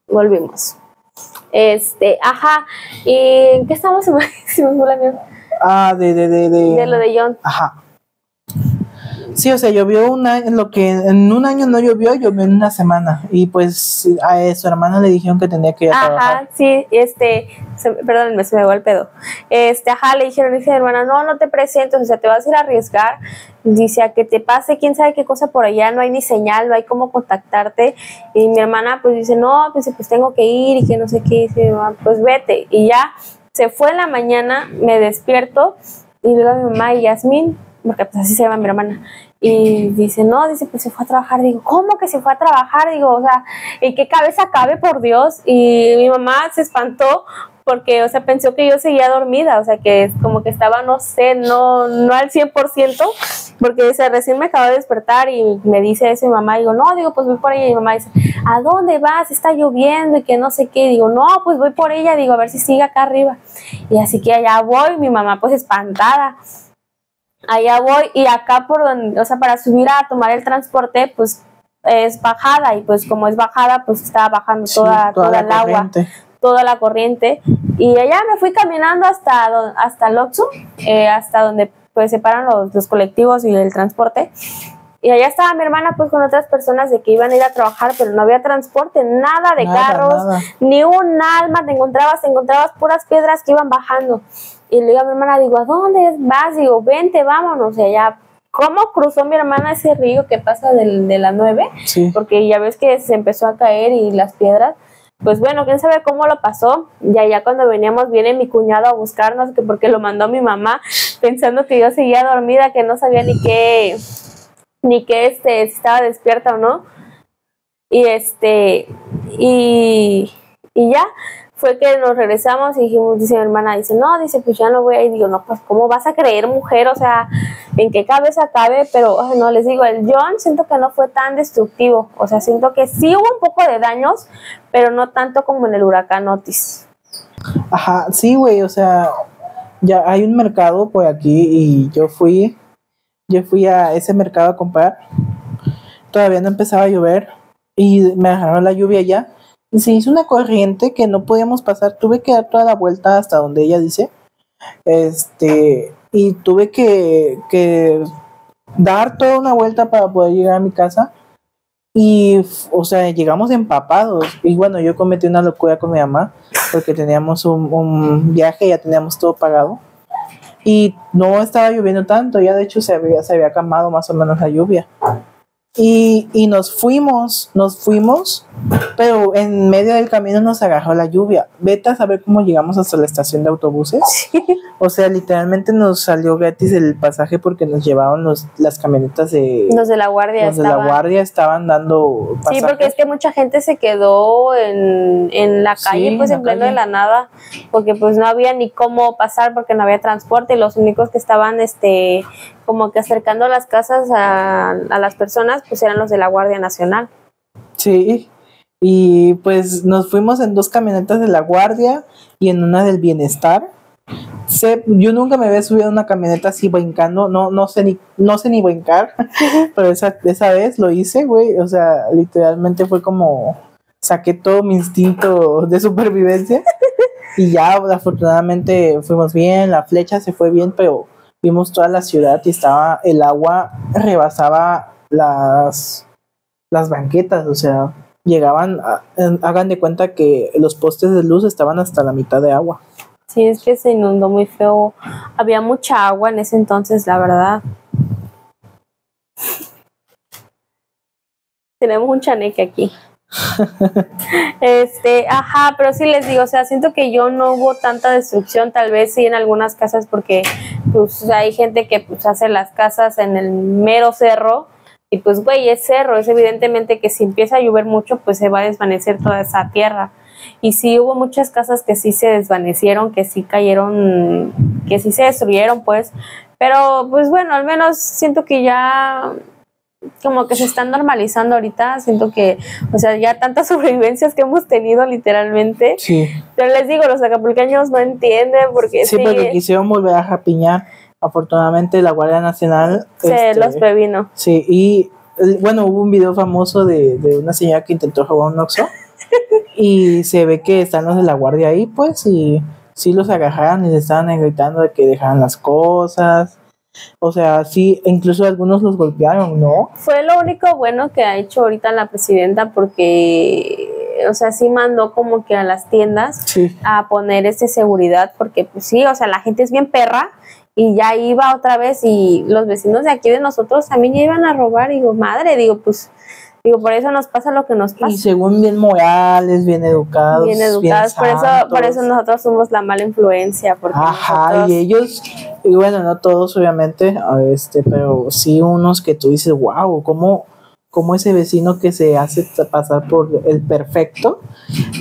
[SPEAKER 4] Volvimos. ¿Y en qué estamos?
[SPEAKER 3] Ah,
[SPEAKER 4] De lo de John.
[SPEAKER 3] Ajá. Sí, o sea, llovió lo que en un año no llovió en una semana. Y pues a su hermana le dijeron que tenía que ir a trabajar.
[SPEAKER 4] Ajá, sí, perdón, se me va el pedo. Ajá, le dijeron a mi hermana, no te presentes, o sea, te vas a ir a arriesgar, dice, a que te pase quién sabe qué cosa por allá, no hay ni señal, no hay cómo contactarte. Y mi hermana pues dice, no, pues tengo que ir y que no sé qué, dice, pues vete. Y ya se fue en la mañana, me despierto y luego mi mamá y Yasmín, porque pues así se llama mi hermana, y dice, no, dice, pues se fue a trabajar. Digo, ¿cómo que se fue a trabajar? Digo, o sea, ¿en qué cabeza cabe, por Dios? Y mi mamá se espantó porque, o sea, pensó que yo seguía dormida, o sea, que como que estaba, no sé, no al 100%, porque dice, recién me acabo de despertar y me dice eso mi mamá. Digo, no, digo, pues voy por ella. Y mi mamá dice, ¿a dónde vas? Está lloviendo y que no sé qué. Digo, no, pues voy por ella, digo, a ver si sigue acá arriba. Y así que allá voy, mi mamá pues espantada. Allá voy y acá por donde, o sea, para subir a tomar el transporte, pues es bajada y pues como es bajada, pues estaba bajando toda el agua, toda la corriente. Y allá me fui caminando hasta el Oxxo, hasta donde pues separan los colectivos y el transporte. Y allá estaba mi hermana pues con otras personas de que iban a ir a trabajar, pero no había transporte, nada de carros, ni un alma, te encontrabas puras piedras que iban bajando. Y le digo a mi hermana, digo, ¿a dónde vas? Digo, vente, vámonos. Y allá, ¿cómo cruzó mi hermana ese río que pasa de la 9?
[SPEAKER 3] Sí.
[SPEAKER 4] Porque ya ves que se empezó a caer y las piedras. Pues bueno, quién sabe cómo lo pasó. Y allá cuando veníamos, viene mi cuñado a buscarnos, porque lo mandó mi mamá, pensando que yo seguía dormida, que no sabía ni qué si estaba despierta o no. Y y ya fue que nos regresamos y dijimos, dice mi hermana, dice, no, dice, pues ya no voy a ir. Digo, no, pues ¿cómo vas a creer, mujer? O sea, ¿en qué cabeza cabe? Pero no, les digo, el John siento que no fue tan destructivo, o sea, siento que sí hubo un poco de daños, pero no tanto como en el huracán Otis.
[SPEAKER 3] Ajá, sí, güey, o sea, ya hay un mercado por aquí y yo fui a ese mercado a comprar. Todavía no empezaba a llover y me agarró la lluvia ya. Y se hizo una corriente que no podíamos pasar. Tuve que dar toda la vuelta hasta donde ella dice. Y tuve que dar toda una vuelta para poder llegar a mi casa. Y, o sea, llegamos empapados. Y bueno, yo cometí una locura con mi mamá porque teníamos un viaje, ya teníamos todo pagado. Y no estaba lloviendo tanto, ya de hecho se había calmado más o menos la lluvia. Y nos fuimos, pero en medio del camino nos agarró la lluvia. Vete a saber cómo llegamos hasta la estación de autobuses. Sí. O sea, literalmente nos salió gratis el pasaje porque nos llevaron las camionetas de...
[SPEAKER 4] Los de la guardia.
[SPEAKER 3] Los de la guardia estaban dando pasajes.
[SPEAKER 4] Sí, porque es que mucha gente se quedó en la calle, sí, pues en pleno de la nada, porque pues no había ni cómo pasar porque no había transporte y los únicos que estaban como que acercando las casas a las personas pues eran los de la Guardia Nacional.
[SPEAKER 3] Sí, y pues nos fuimos en 2 camionetas de la Guardia y en una del Bienestar. Yo nunca me había subido a una camioneta así brincando, no sé ni brincar, pero esa vez lo hice, güey, o sea, literalmente fue como saqué todo mi instinto de supervivencia y ya afortunadamente fuimos bien, la flecha se fue bien, pero vimos toda la ciudad y el agua rebasaba las banquetas, o sea, hagan de cuenta que los postes de luz estaban hasta la mitad de agua.
[SPEAKER 4] Sí, es que se inundó muy feo. Había mucha agua en ese entonces, la verdad. Tenemos un chaneque aquí. Pero sí les digo, o sea, siento que no hubo tanta destrucción, tal vez sí en algunas casas porque pues hay gente que pues hace las casas en el mero cerro y pues güey, es cerro, es evidentemente que si empieza a llover mucho pues se va a desvanecer toda esa tierra. Y sí hubo muchas casas que sí se desvanecieron, que sí cayeron, que sí se destruyeron pues, pero pues bueno, al menos siento que ya como que se están normalizando ahorita, siento que, o sea, ya tantas sobrevivencias que hemos tenido literalmente.
[SPEAKER 3] Sí.
[SPEAKER 4] Pero les digo, los acapulqueños no entienden porque
[SPEAKER 3] sí, porque quisieron volver a rapiñar. Afortunadamente la Guardia Nacional
[SPEAKER 4] se los previno.
[SPEAKER 3] Sí, y bueno, hubo un video famoso de una señora que intentó robar un Oxxo y se ve que están los de la Guardia ahí, pues, y sí los agarraron y les estaban gritando de que dejaran las cosas. O sea, sí, incluso algunos los golpearon, ¿no?
[SPEAKER 4] Fue lo único bueno que ha hecho ahorita la presidenta porque, o sea, sí mandó como que a las tiendas
[SPEAKER 3] Sí.
[SPEAKER 4] a poner seguridad porque, pues sí, o sea, la gente es bien perra y ya iba otra vez y los vecinos de aquí de nosotros también ya iban a robar y digo, madre, digo, pues, digo, por eso nos pasa lo que nos pasa.
[SPEAKER 3] Y según bien morales, bien educados.
[SPEAKER 4] Bien educados, por
[SPEAKER 3] santos.
[SPEAKER 4] eso nosotros somos la mala influencia, porque
[SPEAKER 3] Ajá,
[SPEAKER 4] nosotros,
[SPEAKER 3] y ellos, y bueno, no todos obviamente, pero sí unos que tú dices, wow, ¿cómo ese vecino que se hace pasar por el perfecto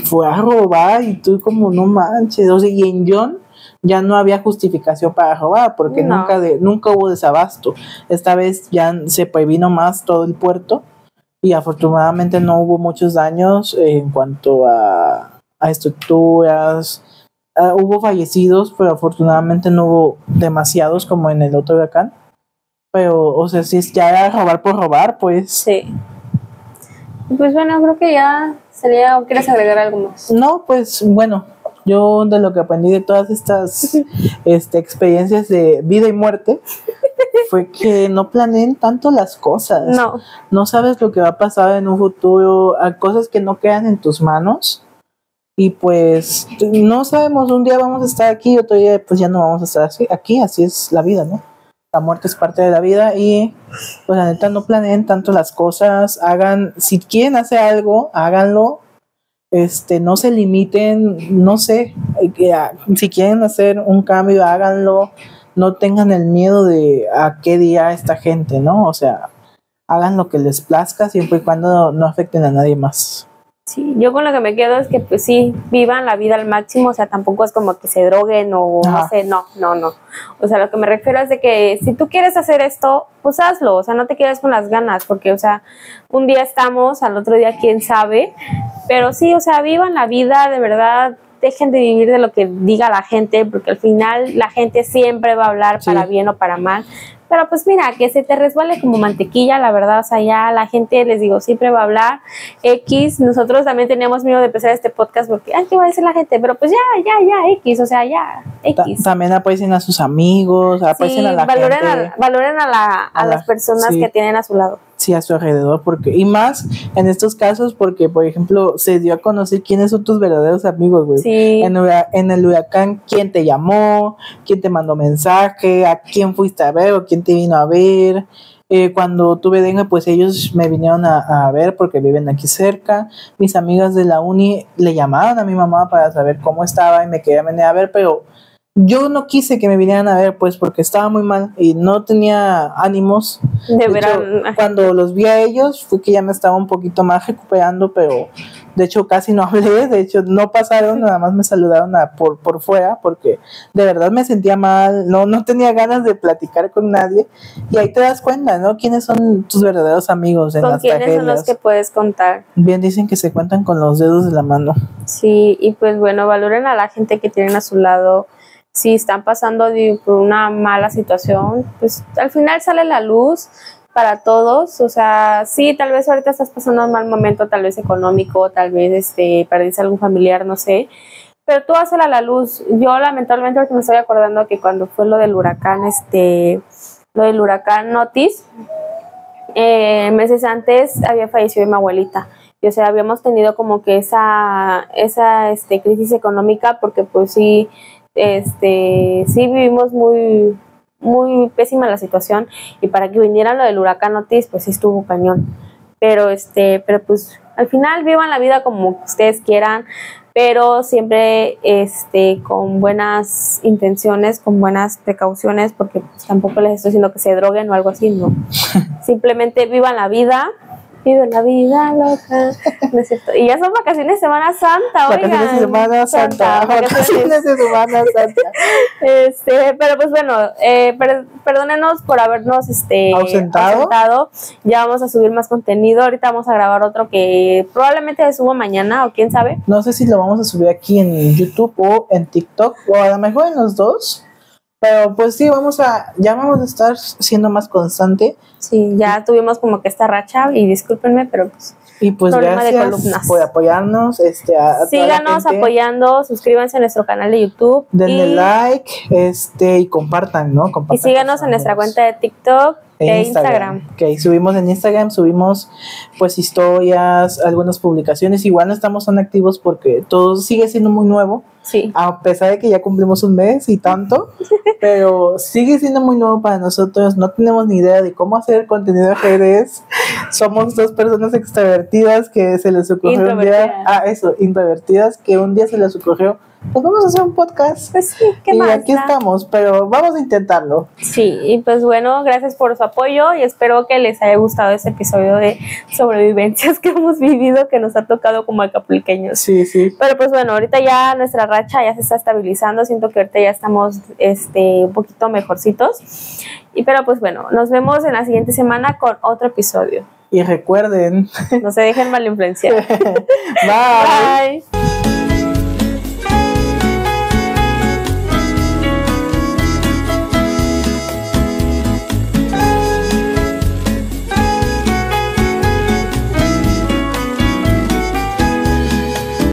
[SPEAKER 3] fue a robar? Y tú como, no manches, o sea, y en John ya no había justificación para robar, porque
[SPEAKER 4] No.
[SPEAKER 3] nunca hubo desabasto. Esta vez ya se previno más todo el puerto, y afortunadamente no hubo muchos daños en cuanto a estructuras. Hubo fallecidos, pero afortunadamente no hubo demasiados como en el otro huracán. Pero, o sea, si es ya era robar por robar, pues
[SPEAKER 4] sí. Y pues bueno, creo que ya sería, ¿o quieres agregar algo más?
[SPEAKER 3] no, pues bueno, yo de lo que aprendí de todas estas experiencias de vida y muerte fue que no planeen tanto las cosas. No sabes lo que va a pasar en un futuro, a cosas que no quedan en tus manos. Y pues no sabemos, un día vamos a estar aquí, otro día pues ya no vamos a estar aquí, así es la vida, ¿no? La muerte es parte de la vida y pues la neta no planeen tanto las cosas, si quieren hacer algo, háganlo, no se limiten, no sé, si quieren hacer un cambio, háganlo, no tengan el miedo de a qué día esta gente, ¿no? O sea, hagan lo que les plazca siempre y cuando no afecten a nadie más.
[SPEAKER 4] Sí, yo con lo que me quedo es que pues sí, vivan la vida al máximo, o sea, tampoco es como que se droguen o no sé, no. O sea, lo que me refiero es de que si tú quieres hacer esto, pues hazlo, o sea, no te quedes con las ganas, porque, o sea, un día estamos, al otro día quién sabe, pero sí, o sea, vivan la vida, de verdad, dejen de vivir de lo que diga la gente, porque al final la gente siempre va a hablar para bien o para mal. Pero pues mira, que se te resbale como mantequilla, la verdad, o sea, ya la gente, les digo, siempre va a hablar X. Nosotros también teníamos miedo de empezar este podcast porque, ¿qué va a decir la gente? Pero pues ya, X, o sea, ya, X.
[SPEAKER 3] También aprecien a sus amigos, aprecien a la gente.
[SPEAKER 4] Valoren a las personas que tienen a su lado.
[SPEAKER 3] Sí, a su alrededor, y más en estos casos porque, por ejemplo, se dio a conocer quiénes son tus verdaderos amigos, güey.
[SPEAKER 4] Sí.
[SPEAKER 3] En el huracán, quién te llamó, quién te mandó mensaje, a quién fuiste a ver o quién te vino a ver. Cuando tuve dengue, pues ellos me vinieron a ver porque viven aquí cerca. Mis amigas de la uni le llamaron a mi mamá para saber cómo estaba y me querían venir a ver, pero yo no quise que me vinieran a ver, pues, porque estaba muy mal y no tenía ánimos. De hecho, cuando los vi a ellos, fue que ya me estaba un poquito más recuperando, pero de hecho casi no hablé, de hecho no pasaron, nada más me saludaron por fuera, porque de verdad me sentía mal, no tenía ganas de platicar con nadie, y ahí te das cuenta, ¿no? ¿Quiénes son tus verdaderos amigos en las tragedias? ¿Con quiénes son los
[SPEAKER 4] que puedes contar?
[SPEAKER 3] Bien dicen que se cuentan con los dedos de la mano.
[SPEAKER 4] Sí, y pues bueno, valoren a la gente que tienen a su lado. Si están pasando por una mala situación, pues al final sale la luz para todos. O sea, sí, tal vez ahorita estás pasando un mal momento, tal vez económico, tal vez perdiste algún familiar, no sé, pero tú hazla a la luz. Yo lamentablemente ahorita me estoy acordando que cuando fue lo del huracán Otis, meses antes había fallecido mi abuelita. Y, o sea, habíamos tenido como que esa crisis económica porque pues sí vivimos muy, muy pésima la situación, y para que viniera lo del huracán Otis, pues sí estuvo cañón. Pero pues al final vivan la vida como ustedes quieran, pero siempre con buenas intenciones, con buenas precauciones, porque pues, tampoco les estoy diciendo que se droguen o algo así, no. Simplemente vivan la vida. Vive la vida loca, ¿no es cierto? Y ya son vacaciones de Semana Santa, oigan.
[SPEAKER 3] Vacaciones de Semana Santa. Vacaciones de Semana Santa.
[SPEAKER 4] Pero pues bueno, perdónenos por habernos ausentado. Ya vamos a subir más contenido. Ahorita vamos a grabar otro que probablemente se suba mañana, o quién sabe.
[SPEAKER 3] No sé si lo vamos a subir aquí en YouTube o en TikTok, o a lo mejor en los dos. Pero pues sí, ya vamos a estar siendo más constante.
[SPEAKER 4] Sí, ya tuvimos como que esta racha, y discúlpenme, pero pues
[SPEAKER 3] Y pues
[SPEAKER 4] problema de
[SPEAKER 3] gracias
[SPEAKER 4] columnas.
[SPEAKER 3] por apoyarnos. A toda la
[SPEAKER 4] Síganos
[SPEAKER 3] gente.
[SPEAKER 4] apoyando, suscríbanse a nuestro canal de YouTube.
[SPEAKER 3] Denle
[SPEAKER 4] y,
[SPEAKER 3] like, y compartan, ¿no? Compartan
[SPEAKER 4] y síganos
[SPEAKER 3] con
[SPEAKER 4] en nuestra
[SPEAKER 3] amigos.
[SPEAKER 4] cuenta de TikTok e Instagram.
[SPEAKER 3] Que ahí subimos en Instagram, subimos pues historias, algunas publicaciones. Igual no estamos tan activos porque todo sigue siendo muy nuevo,
[SPEAKER 4] Sí.
[SPEAKER 3] a pesar de que ya cumplimos un mes y tanto, pero sigue siendo muy nuevo para nosotros. No tenemos ni idea de cómo hacer contenido de redes. Somos dos personas extrovertidas que se les ocurrió un día, introvertidas, que un día se les ocurrió, pues vamos a hacer un podcast.
[SPEAKER 4] Pues sí, ¿qué
[SPEAKER 3] Y
[SPEAKER 4] más?
[SPEAKER 3] aquí estamos, pero vamos a intentarlo.
[SPEAKER 4] Sí, y pues bueno, gracias por su apoyo y espero que les haya gustado este episodio de sobrevivencias que hemos vivido, que nos ha tocado como acapulqueños.
[SPEAKER 3] Sí, sí.
[SPEAKER 4] Pero pues bueno, ahorita ya nuestra racha ya se está estabilizando, siento que ahorita ya estamos un poquito mejorcitos. Pero pues bueno, nos vemos en la siguiente semana con otro episodio.
[SPEAKER 3] Y recuerden.
[SPEAKER 4] No se dejen mal influenciar.
[SPEAKER 3] Bye.
[SPEAKER 4] Bye.